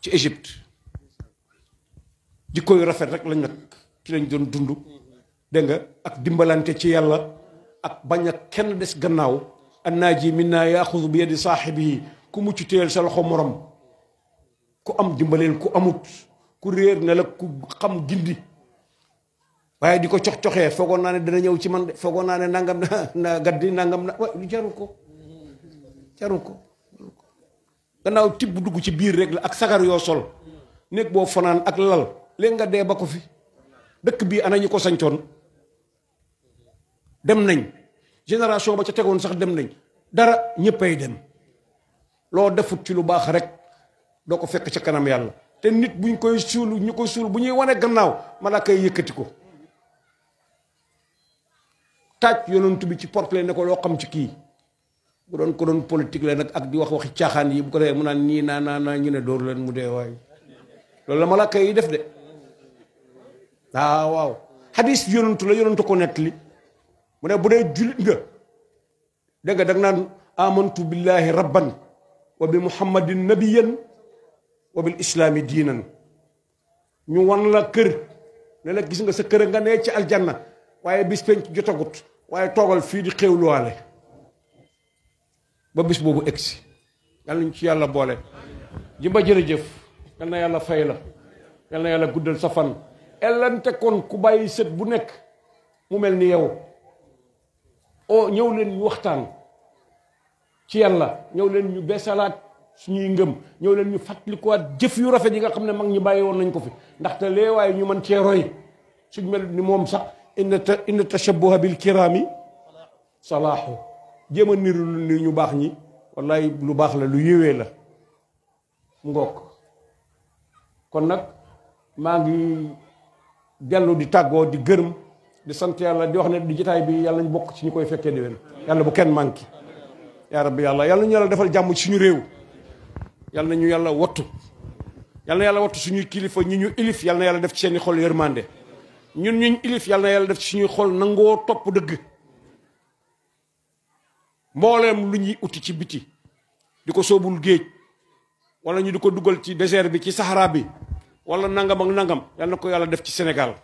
ci Égypte jikko yu rafet rek lañ nag ci lañ doon dund dégg nga ak dimbalante ci yàlla ak bañ a kenn des gannaaw annaaji minna yaaxudu bi yadi saaxibihi ku mucc téyel sa loxo morom ku am dimbaleel ku amut ku réer ne la ku xam gindi waaye di ko cox-coxee foogoon naa ne dana ñëw ci man de foogoon naa ne nangam na gaddi nangam na wa lu jarul ko gannaaw tibb dugg ci biir rek la ak sagar yoo sol néeg boo fanaan ak lal léegi nga dee ba ko fi dëkk bii ana ñu ko sañcoon dem nañ génération ba ca tegoon sax dem nañ dara ñëppay dem loo defut ci lu baax rek doo ko fekk ca kanam yàlla te nit buñ koy suul ñu koy suul bu ñuy wane gannaaw malaaka yi yëkkati ko taaj yonent bi ci porte ne ko loo xam ci kii bu doon ko doon politique la nag ak di wax waxi caaxaan yi bu ko defee mu naan nii naa ñu ne dóor leen mu dee waay loolu la malaaka yi def de waaw xadis yonentu la yonentu ko nettali mu ne bu dee jullit nga dégg nga dag naan amantu billahi rabban wa bi muhammadin nabiyan wa bil islaami diinan ñu wan la kër ne la gis nga sa kër nga ne ci aljanna waaye bis penc jotagut waaye toogal fii di xéewluwaale ba bis boobu egsi yàlla ñu ci yàlla boole jimba jërëjëf yal na yàlla fay la yal na yàlla guddal sa fan ellante kon ku bàyyi sët bu nekk mu mel ni yow ñëw leen ñu waxtaan ci yàlla ñëw leen ñu beesalaat suñuy ngëm ñëw leen ñu fàttalikuwaat jëf yu rafet yi nga xam ne mag ñi bàyyi woon nañ ko fi ndaxte lee waaye ñu mën cee roy suñ mel ni moom sax inna tashabbuha bil kirami salaahu jéem a niru ni ñu baax ñi wallaay lu baax la lu yéwee la ngook kon nag maa ngi dellu di tàggoo di gërëm di sant yàlla di wax ne di jotaay bi yàlla ñu bokk ci ñu koy fekkee déwén yàlla bu kenn manqué yaa rabbi yàlla ñu yàlla defal jàmm ci suñu réew yàlla nañu yàlla wattu yàlla na yàlla wattu suñuy kilifa ñi ñu ilif yàlla na yàlla def ci seeni xol yërmande ñun ñu ilif yàlla na yàlla def ci suñuy xol nangoo topp dëgg mbooleem lu ñuy uti ci biti di ko soobul géej wala ñu di ko dugal ci désert bi ci Sahara bi wala nangam ak nangam yàlla na ko yàlla def ci Sénégal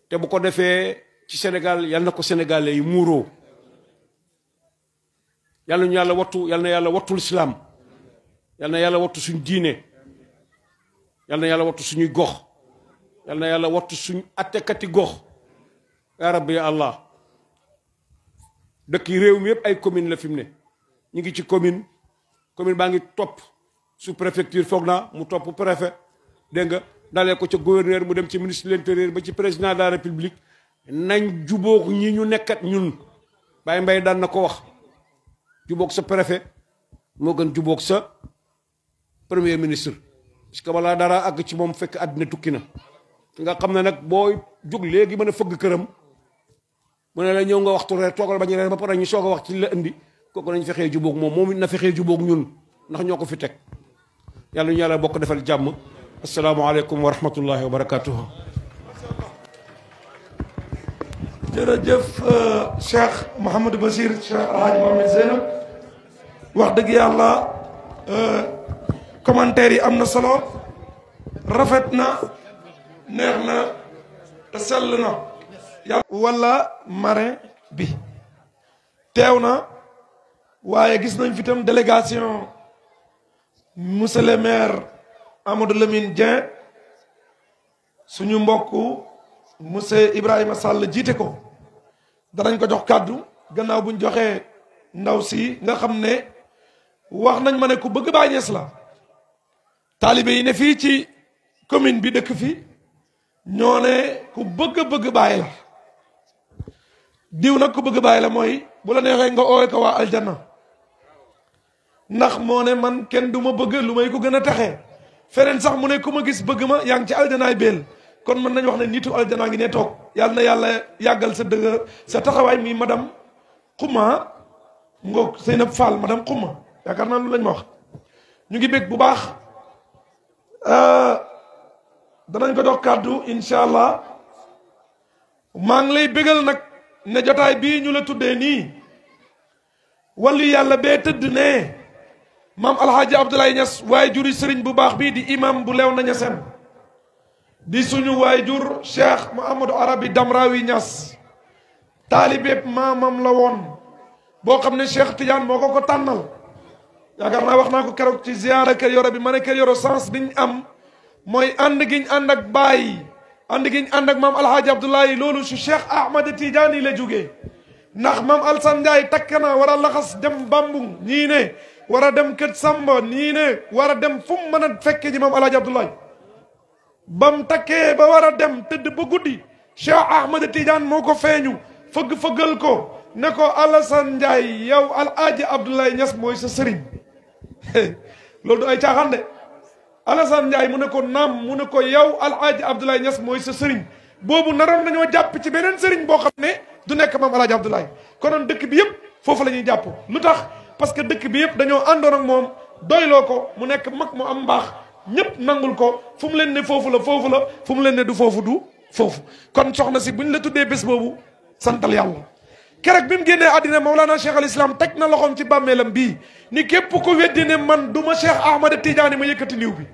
te bu ko defee ci Sénégal yàlla na ko sénégalais yi muuroo yàlla ñu yàlla wattu yàlla na yàlla wattul islam yàlla na yàlla wattu suñ diine yàlla na yàlla wattu suñuy gox yàlla na yàlla wattu suñ attekati gox yaa rabbi ya allah dëkk yi réew mi yëpp ay commune la fi mu ne ñu ngi ci commune baa ngi topp sous préfecture foog naa mu topp préfet dégg nga dalee ko ca gouverneur mu dem ci ministre de l'intérieur ba ci président de la république nañ jubóog ñi ñu nekkat ñun Baye Mbaye daan na ko wax jubóog sa préfet moo gën jubóog sa premier ministre parce que balaa dara àgg ci moom fekk àddina tukki na nga xam ne nag boo jóg léegi mën a fëgg këram mu ne la ñëw nga waxtu reer toogal bañu reer ba pare ñu soog a wax ci la indi kooku nañ fexee jubóog moom it na fexee jubóog ñun ndax ñoo ko fi teg yàlla ñu yàlla bokk defal jàmm asalaamaaleykum wa rahmatullahi wa barakatuhu jërëjëf Cheikh Mouhamadou Bachir Cheikh Alhaji Mohamed Zeynab wax dëgg yàlla commentaire yi am na solo rafet na neex na te sell na wala marin bi teew na waaye gis nañ fi tam délégation monsieur le maire Amadou Lamine Dieng suñu mbokk monsieur Ibrahima Sall jiite ko danañ ko jox kàddu gannaaw buñ joxee ndaw si nga xam ne wax nañ ma ne ku bëgg Baay Ñas la taalibe yi ne fii ci commune bi dëkk fi ñoo ne ku bëgg Baay la diw nag ku bëgg Baay la mooy bu la neexee nga oowe ko waa aljanna ndax moo ne man kenn du ma bëgg lu may ko gën a taxee feneen sax mu ne ku ma gis bëgg ma yaa ngi ci aljanaay beel kon mën nañu wax ne nitu aljanaa ngi ne toog yàlla na yàlla yàggal sa dëgg sa taxawaay muy madame Xuma ngoog Seynab Fall madame Xuma yaakaar naa lu lañ ma wax ñu ngi bég bu baax danañ ko dox kàddu incha allah maa ngi lay bégal nag ne jotaay bii ñu la tuddee nii wàllu yàlla bee tëdd ne maam alhaaji Abdoulaye Niass waaye juri sëriñ bu baax bii di imam bu lew na Niassène di suñu waay jur Cheikh Mouhamadou Arabi Damrawi Niass taalibeeb maamam la woon boo xam ne Cheikh Tidiane moo ko tànnal yaakaar naa wax naa ko keroog ci ziyaara Kër Yoro bi ma ne Kër Yoro sens biñ am mooy ànd giñ ànd ak baay ànd giñ ànd ak maam alhaaji Abdoulaye loolu su Cheikh Ahmad Tidiane la jógee ndax maam Alsan Ndiaye takk na war a laxas dem Bambung ñii ne war a dem Kët Samba ñii ne war a dem fu mu mën a fekke ji maam alhaaji Abdoulaye bam takkee ba war a dem tëdd ba guddi Cheikh Ahmad Tidiane moo ko feeñu fëggal ko ne ko Alassane Ndiaye yow alhaaji Abdoulaye Niass mooy sa sëriñ loolu du ay caaxaan de Alassane Ndiaye mu ne ko naam mu ne ko yow alhaaji Abdoulaye Niass mooy sa sëriñ boobu naroon nañoo jàpp ci beneen sëriñ boo xam ne du nekk maam alhaaji Abdoulaye konoon dëkk bi yëpp foofu la ñuy jàpp lu tax parce que dëkk bi yëpp dañoo àndoon ak moom doyloo ko mu nekk mag mu am mbaax ñëpp nangul ko fu mu leen ne foofu la fu mu leen ne du foofu kon soxna si buñ la tuddee bés boobu santal yàlla keroog bi mu génnee àddina Mawlana Cheikh al Islam teg na loxoom ci bàmmeelam bii ni képp ko weddi ne man du ma Cheikh Ahmad Tidiane ma yëkkati niw bi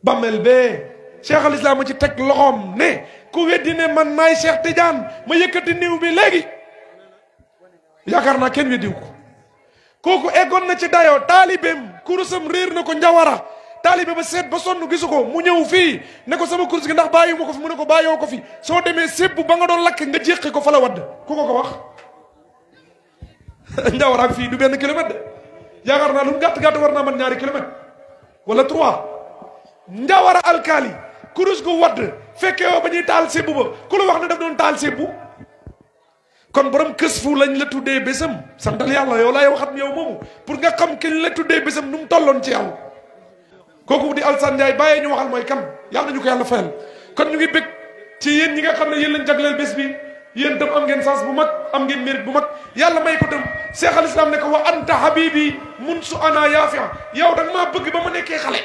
bàmmeel bee Cheikh al Islam ma ci teg loxoom ne ku weddi ne man maay Cheikh Tidiane ma yëkkati niw bi léegi yaakaar naa kenn weddiw ko kooku eggoon na ci dayoo taalibeem kurusam réer na ko njawara taalibe ba seet ba sonn gisu ko mu ñëw fii ne ko sama kurus gi ndax bàyyi ma ko fi mu ne ko bàyyoo ko fi soo demee sébbu ba nga doon lakk nga jéqi ko fa la wadd ku ko wax njawara ak fii du benn kilomètre de yaakaar naa lu mu gàtt-gàtt war naa man 2 kilomètres wala 3 njawara alkaali kurus gu wadd fekkee woo ba ñuy taal sébbu ba ku la wax ne daf doon taal sébbu kon borom kës fu lañ la tuddee bésam santal yàlla yow laay waxat yow moomu pour nga xam ki la tuddee bésam nu mu tolloon ci yow kooku di Alassane Ndiaye bàyyee ñu waxal mooy kan yàlla nañu ko yàlla fayal kon ñu ngi bëgg ci yéen ñi nga xam ne yéen lañ jagleel bés bi yéen tam am ngeen sens bu mag am ngeen mérite bu mag yàlla may ko tam Cheikh al Islam ne ko wa anta habibi mun su ana yaafia yow da nga maa bëgg ba ma nekkee xale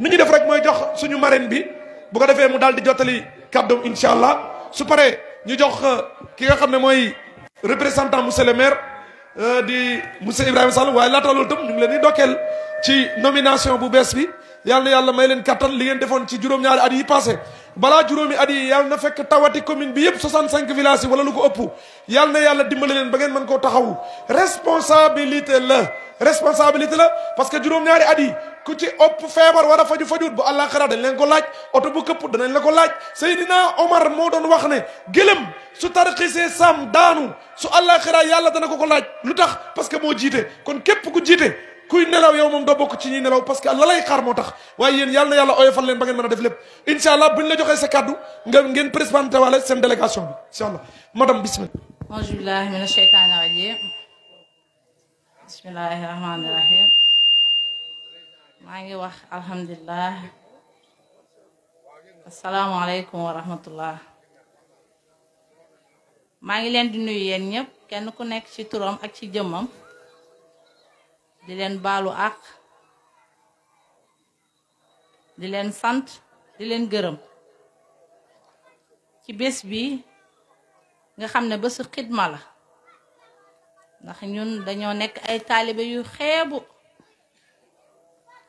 ni ñu def rek mooy jox suñu marraine bi bu ko defee mu daal di jottali kàddoom incha allah su paree ñu jox ki nga xam ne mooy représentant monsieur le maire di monsieur Ibrahima Sall waaye laata loolu tam ñu ngi leen di dokkeel ci nomination bu bees bi yàlla na yàlla may leen kattan li ngeen defoon ci juróom-ñaari at yi passé balaa juróomi at yi yàlla na fekk tawati commune bi yëpp 65 villages yi wala lu ko ëpp yàlla na yàlla dimbali leen ba ngeen mën koo taxawu responsabilité la parce que juróom-ñaari at yi ku ci ëpp feebar war a fajut bu àllaaxira dañ leen ko laaj oto bu këpp danañ la ko laaj Seydina Omar moo doon wax ne gëlëm su tarxisee sam daanu su àllaaxira yàlla dana ko laaj lu tax parce que moo jiite kon képp ku jiite kuy nelaw yow moom doo bokk ci ñuy nelaw parce que la lay xaar moo tax waaye yéen yàlla na yàlla oyofal leen ba ngeen mën a def lépp incha allah buñ la joxee sa kaddu ngeen présenté wala seen délégation bi incha allah madame bismillah auzu billahi mina sheytaani rajim bismillahi rahmaani rahim maa ngi wax alhamdulilah asalaamualeykum wa rahmatullah maa ngi leen di nuyu yéen ñëpp kenn ku nekk ci turam ak ci jëmmam di leen baalu àq di leen sant di leen gërëm ci bés bi nga xam ne bésu xidma la ndax ñun dañoo nekk ay taalibe yu xeebu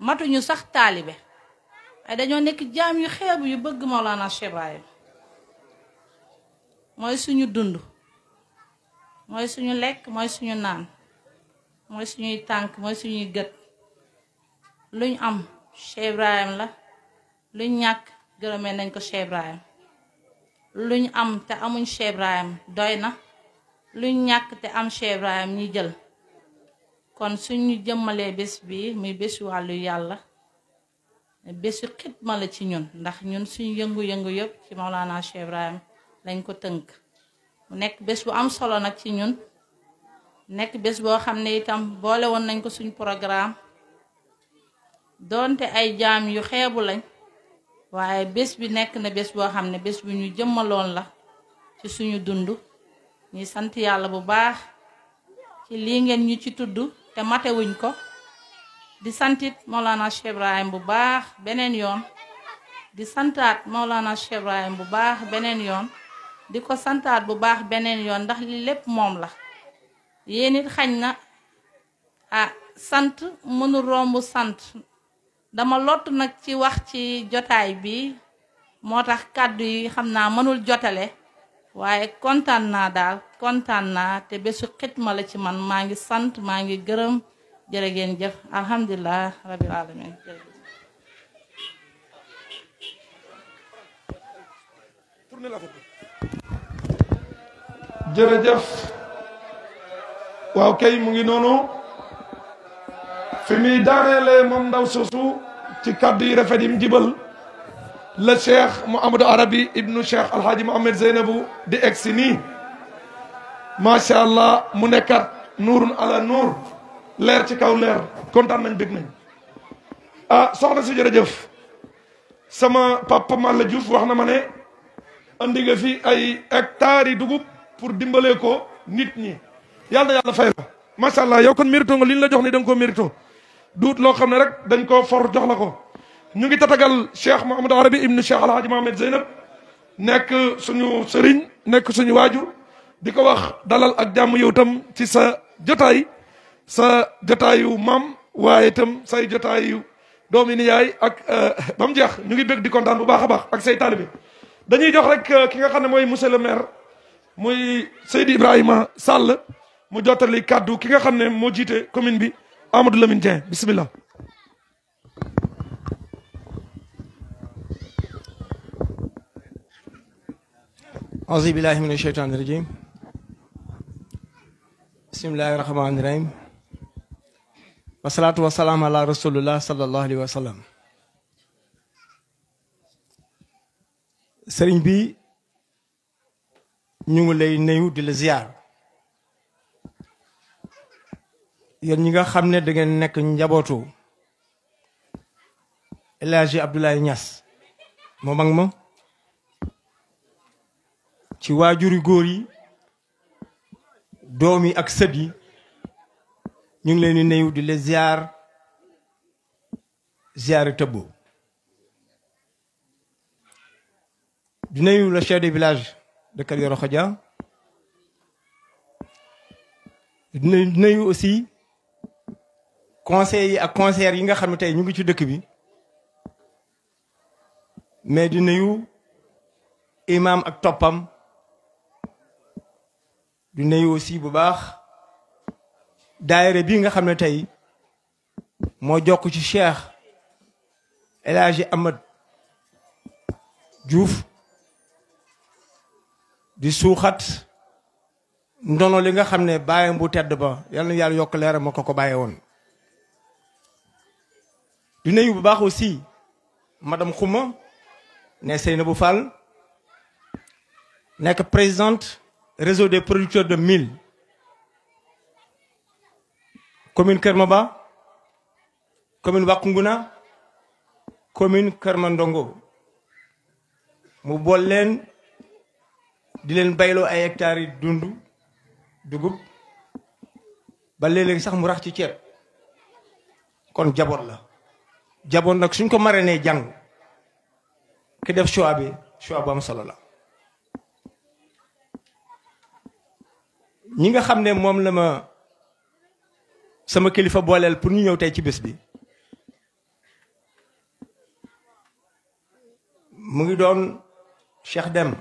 matuñu sax taalibe ay dañoo nekk jaam yu xeebu yu bëgg Mawlana Cheikh Ibrahim mooy suñu dund mooy suñu lekk mooy suñu naan mooy suñuy tànk mooy suñuy gët luñ am Cheikh Ibrahim la luñ ñàkk gërëmee nañ ko Cheikh Ibrahim luñ am te amuñ Cheikh Ibrahim doy na luñ ñàkk te am Cheikh Ibrahim ñi jël kon suñu jëmmalee bés bi muy bésu wàllu yàlla bésu xidma la ci ñun ndax ñun suñu yëngu-yëngu yëpp ci Mawlana Cheikh Ibrahim lañ ko tënk mu nekk bés bu am solo nag ci ñun nekk bés boo xam ne itam boole woon nañ ko suñ programme doonte ay jaam yu xeebu lañ waaye bés bi nekk na bés boo xam ne bés bu ñu jëmmaloon la ci suñu dund ñuy sant yàlla bu baax ci lii ngeen ñu ci tudd te matewuñ ko di santit Mawlana Cheikh Ibrahim bu baax beneen yoon di santaat Mawlana Cheikh Ibrahim bu baax beneen yoon di ko santaat bu baax beneen yoon ndax li lépp moom la yéen it xañ na sant mënul romb sant dama lott nag ci wax ci jotaay bi moo tax kàddu yi xam naa mënul jotale waaye kontaan naa daal kontaan naa te bésu xitma la ci man maa ngi sant maa ngi gërëm jërë ngeen jëf alhamdulilah rabbil alamin jërëjëf waaw kay mu ngi noonu fi muy daaneele moom ndaw soosu ci kaddu yi rafet yi mu jibal la cheikh Mouhamadou Arabi ibnu cheikh alhaaji Mohamed Zeynabu di egsi nii macha allah mu nekkat nuurun ala nuur leer ci kaw leer kontaan nañ bég nañ soxna si jërëjëf sama papa Malla Diouf wax na ma ne andi nga fi ay hectares yi dugub pour dimbalee ko nit ñi yàlla na yàlla fay la macha allah yow kon mérito nga li ñu la jox ni da nga koo mérito duut loo xam ne rek dañ koo for jox la ko ñu ngi tatagal cheikh Mouhamadou Arabi ibnu cheikh alhaaji Mohamed Zeynab nekk suñu sëriñ nekk suñu waajur di ko wax dalal ak jàmm yow tam ci sa jotaay sa jotaayu maam waaye itam say jotaayu doomi niyaay ak ba mu jeex ñu ngi bëgg di kontaan bu baax a baax ak say taalibe dañuy jox rek ki nga xam ne mooy monsieur le maire muy Seydi Ibrahima Sall mu jottali kàddu ki nga xam ne moo jiite commune bi Amadou Lamine Dieng bismillah auzu billahi mina sheytaani rajim bismillahi rahmaani rahim wasalaatu wasalaam ala rasulillah sallallahu alayhi wa sallam sëriñ bi ñu ngi lay nuyu di la ziar yéen ñi nga xam ne da ngeen nekk njabootu El Hadji Abdoulaye Niass moo mag ma ci waajuri góor yi doom yi ak sët yi ñu ngi leen di nuyu di la ziar tëbbo di nuyu le chef de village de Kër Yoro Khadja di nuyu aussi conseils yi ak conseillers yi nga xam ne tey ñu ngi ci dëkk bi mais di nuyu imam ak toppam di nuyu aussi bu baax daayira bii nga xam ne tey moo jokk ci Cheikh El Hadji Ahmed Diouf di suuxat ndono li nga xam ne bàyyam bu tedd ba yal na yàlla yokk leeram ma ko bàyyee woon di nuyu bu baax aussi madame Khouma ne Seynabou Fall nekk présidente réseau des producteurs de mil commune Kër Maba commune Wakunguna commune Kër Mandongo mu bool leen di leen bayloo ay hectares yi dugub ba léeg-léeg sax mu rax ci ceeb kon jaboot la jaboot nag suñ ko maree jàng ki def choix bi choix bu am solo la ñi nga xam ne moom la ma sama kilifa booleel pour ñu ñëw tey ci bés bi mu ngi doon Cheikh Dem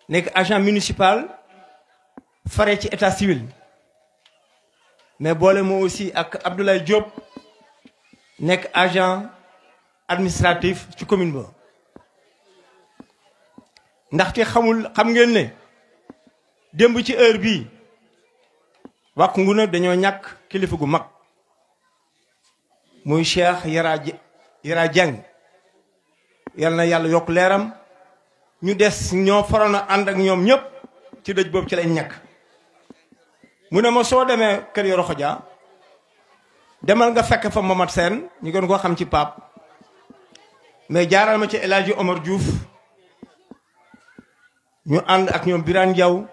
nekk agent municipal fare ci état civil mais boole moo aussi ak Abdoulaye Diop nekk agent administratif ci commune ba ndaxte xam ngeen ne démb ci heure bii Wakunguna dañoo ñàkk kilifa gu mag muy Cheikh Yara Dieng yal na yàlla yokk leeram ñu des ñoo faroon a ànd ak ñoom ñëpp ci dëj boobu ci lañ ñàkk mu ne ma soo demee kër Yoro Xoja demal nga fekk fa Momad Sène ñu gën koo xam ci Pape mais jaaral ma ci El Hadji Omar Diouf ñu ànd ak ñoom Birane Diaw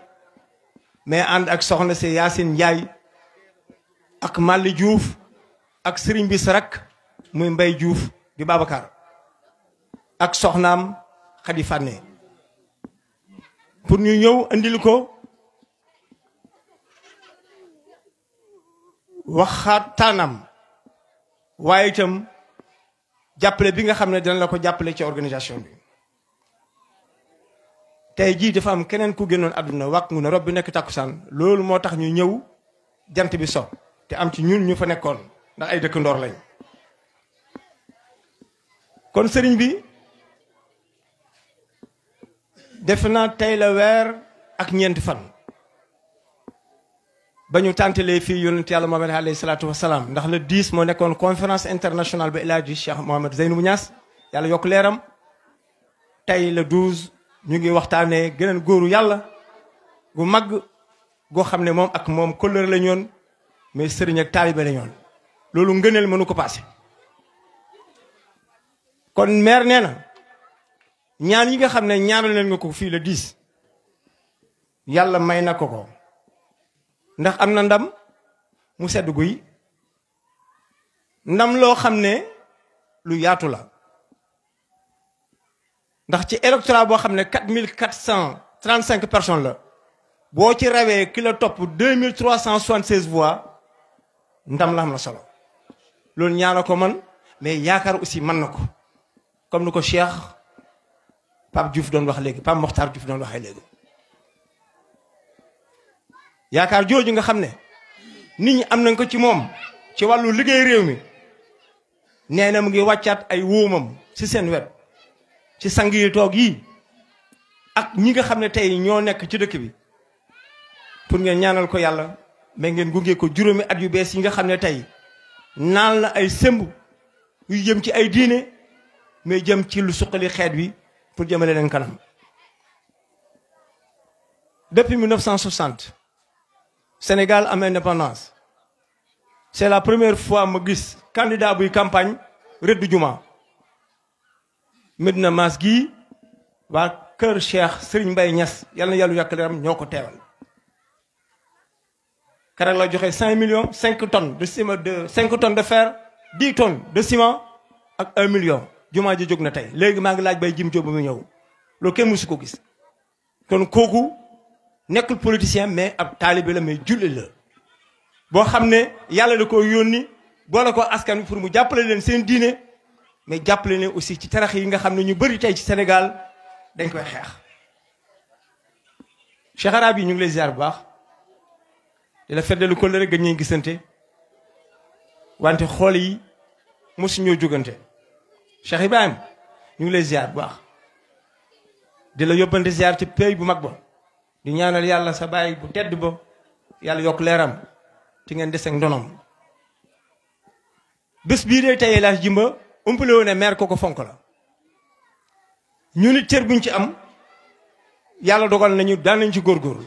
mais ànd ak soxna si Yacine Ndiaye ak Mali Diouf ak sëriñ bi sarak muy Mbay Diouf di Babacar ak soxnaam Khady Fane pour ñu ñëw andil ko waxtaanam waaye itam jàppale bi nga xam ne dina la ko jàppale ci organisation bi tey jii dafa am keneen ku génnoon àdduna wàq ngu ne rob bi nekk takkusaan loolu moo tax ñu ñëw jant bi so te am ci ñun ñu fa nekkoon ndax ay dëkk ndoor lañ kon sëriñ bi def na tey la weer ak ñeenti fan ba ñu tàntalee fii yonent yàlla Muhammad alayhi salaatu wasalaam ndax le 10 moo nekkoon conférence internationale ba El Hadji Cheikh Mouhamed Zeynabou Niass yàlla yokk leeram tey le 12 ñu ngi waxtaanee geneen góoru yàlla gu mag goo xam ne moom ak moom kóllëre la ñoon mais sëriñ ak taalibe la ñoon loolu ngëneel mënu ko passé kon maire nee na ñaan yi nga xam ne ñaanal leen nga ko fii le 10 yàlla may na ko ndax am na ndam mu sedd guy ndam loo xam ne lu yaatu la ndax ci électorat boo xam ne 4435 personnes la boo ci rawee ki la topp 2376 voix ndam la am na solo loolu ñaana ko man mais yaakaar aussi mën na ko comme ni ko Cheikh Pape Diouf doon wax léegi Pape Mokhtar Diouf doon waxee léegi yaakaar jooju nga xam ne nit ñi am nañ ko ci moom ci wàllu liggéey réew mi nee na mu ngi wàccaat ay wóomam ci seen wet ci sang yi toog yii ak ñi nga xam ne tey ñoo nekk ci dëkk bi pour ngeen ñaanal ko yàlla mais ngeen gunge ko juróomi at yu bees yi nga xam ne tey naan la ay sëmb yu jëm ci ay diine mais jëm ci lu suqali xeet wi pour jëmale leen kanam depuis 1960 Sénégal am indépendance c'est la première fois ma gis candidat buy campagne rëdd juma Medina Mass gii waa kër Cheikh Serigne Mbaye Niass yal na yàlla yàq leeram ñoo ko teewal keroog la joxe 5 millions 5 tonnes de ciment de 5 tonnes de fer 10 tonnes de ciment ak 1 million jumaa ji jóg na tey léegi maa ngi laaj bay jim jóob ba mu ñëw loolu kenn mësu ko gis kon kooku nekkul politicien mais ab taalibe la mais jullit la boo xam ne yàlla da ko yónni boole ko askan wi pour mu jàppale leen seen diine mais jàppale leen aussi ci tarax yi nga xam ne ñu bëri tey ci Sénégal dañ koy xeex. Cheikh Arabi ñu ngi lay ziar bu baax di la feddalu ko la rek gëj ñuy gisante wante xool yi mosu ñoo jógante Cheikh Ibrahim ñu ngi lay ziar bu baax di la yóbbante ziar ci pays bu mag ba. di ñaanal yàlla sa baay bu tedd ba yàlla yokk leeram ci ngeen des ak ndonom bés bii de tey laaj jimba umpale woon ne maire ko fonk la ñu nit cër buñ ci am yàlla dogal nañu daan nañ ci góorgóorlu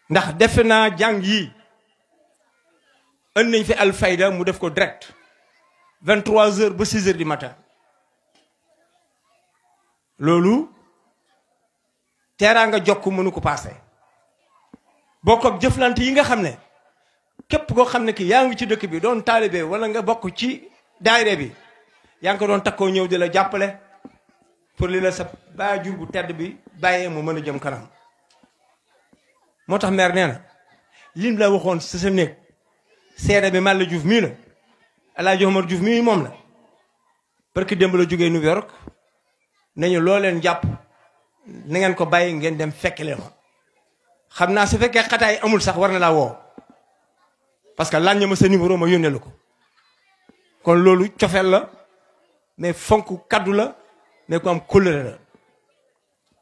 ndax defe naa jàng yi ën nañ fi Alfayda mu def ko direct 23h ba 6h du matin loolu teeraanga jokk mënu ko paase bokk ak jëflante yi nga xam ne képp koo xam ne ki yaa ngi ci dëkk bi doon taalibe wala nga bokk ci daayira bi yaa ngi ko doon takkoo ñëw di la jàppale pour li la sa baajur bu tedd bi bàyyee mu mën a jëm kanam moo tax maire nee na lim la waxoon sa sa néeg seede bi Malla Diouf mii la El Hadji Omar Diouf mii moom la parce que démb la jógee New York nañu loo leen jàpp na ngeen ko bàyyi ngeen dem fekkle ma xam naa su fekkee xataay amul sax war na laa woo parce que laaj ma sa numéro ma yónnee la ko kon loolu cofeel la mais fonk kaddu la mais ku am kóllëre la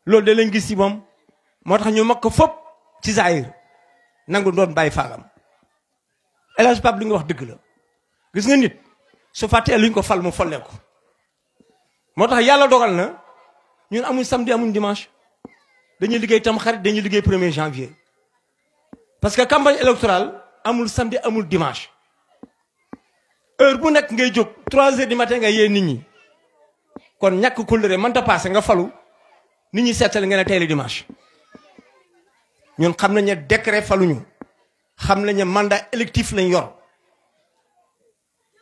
loolu da leen gis ci moom moo tax ñu mag ko fopp ci zaahir nangu doon bàyyi faalam El Hadj Pape li nga wax dëgg la gis nga nit su fàttee luñ ko fal mu follee ko moo tax yàlla dogal na ñun amuñ samedi amuñ dimanche dañuy liggéey tam xarit dañuy liggéey 1er janvier parce que campagne électorale amul samedi amul dimanche heure bu nekk ngay jóg 3 heures du matin nga yee nit ñi kon ñàkk kóllëre mënta passé nga falu nit ñi seetal nga ne tey la dimanche ñun xam nañ ne décret faluñu xam nañ ne mandat électif lañ yor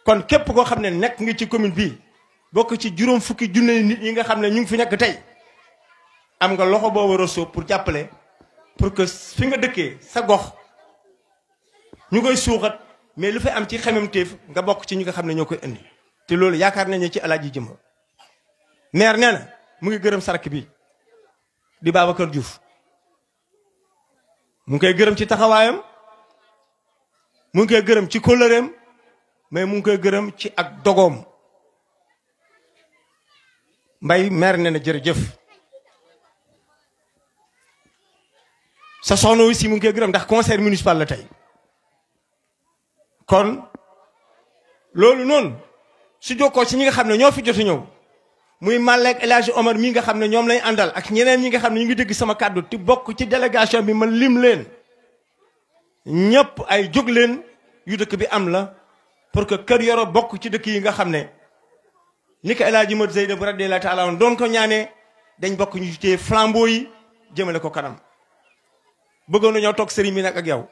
kon képp koo xam ne nekk nga ci commune bii bokk ci juróom fukki junne nit ñi nga xam ne ñu ngi fi nekk tey am nga loxo boo war a sóob pour jàppale pour que fi nga dëkkee sa gox ñu koy suuxat mais lu fay am ci xememteef nga bokk ci ñi nga xam ne ñoo koy indi te loolu yaakaar nañu ci Alaaji Jëmba maire nee na mu ngi gërëm sarak bi di Babacar Diouf mu ngi koy gërëm ci taxawaayam mu ngi koy gërëm ci kóllëreem mais mu ngi koy gërëm ci ak dogoom Mbay maire nee na jërëjëf sa soxna aussi mu ngi koy gërëm ndax conseil municipal la tey kon loolu noonu su jokkoo ci ñi nga xam ne ñoo fi jot a ñëw muy Malek El Hadji Omar mii nga xam ne ñoom lañ àndal ak ñeneen ñi nga xam ne ñu ngi dégg sama kàddu te bokk ci délégation bi ma lim leen ñëpp ay jóg leen yu dëkk bi am la pour que Kër Yoro bokk ci dëkk yi nga xam ne ni ko El Hadji Modou Zeyda bu radiyallahu taala doon ko ñaanee dañ bokk ñu téye flambeau yi jëmale ko kanam bëggoon nañoo toog sëriñ bi nag ak yow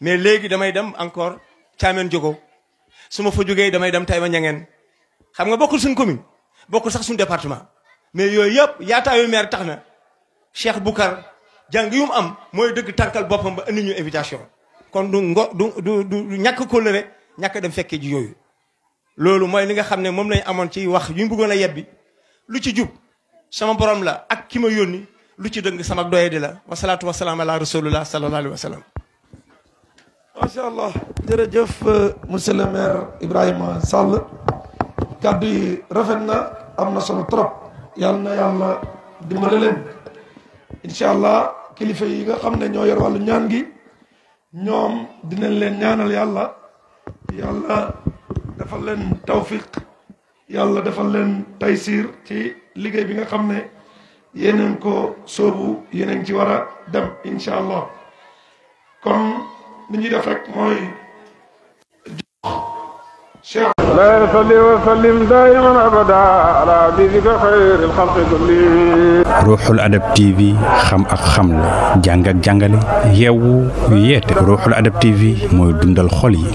mais léegi damay dem encore Thiamène Diogo su ma fa jógee damay dem Taïba Niangène xam nga bokkul suñ commune bokkul sax suñ département mais yooyu yëpp yaataayu maire tax na Cheikh Boucar jàng yu mu am mooy dëgg tànkal boppam ba indi ñu invitation kon du ñàkk kóllëre ñàkk dem fekkee ji yooyu loolu mooy li nga xam ne moom lañ amoon ci wax yu ñu bëggoon a yebbi lu ci jub sama borom la ak ki ma yónni lu ci dëng sama doye di la wasalaatu wasalaam ala rasulullah sallallahu alayhi wa sallam. macha allah jërëjëf monsieur le maire Ibrahima Sall kàddu yi rafet na am na solo trop yàlla na yàlla dimbale leen incha allah kilifa yi nga xam ne ñoo yor wàllu ñaan gi ñoom dinañ leen ñaanal yàlla defal leen tawfiq yàlla defal leen taysir ci liggéey bi nga xam ne yeneen ko soobu yeneen ci war a dem incha allah kon li ñuy def rek mooy Cheikh لا يصلي وسلم دائما ابدا على حبيبك خير الخلق كلهم ruuxul adab TV xam ak xamle jàng ak jàngale yeewu yeete ruuxul adab TV mooy dundal xol yi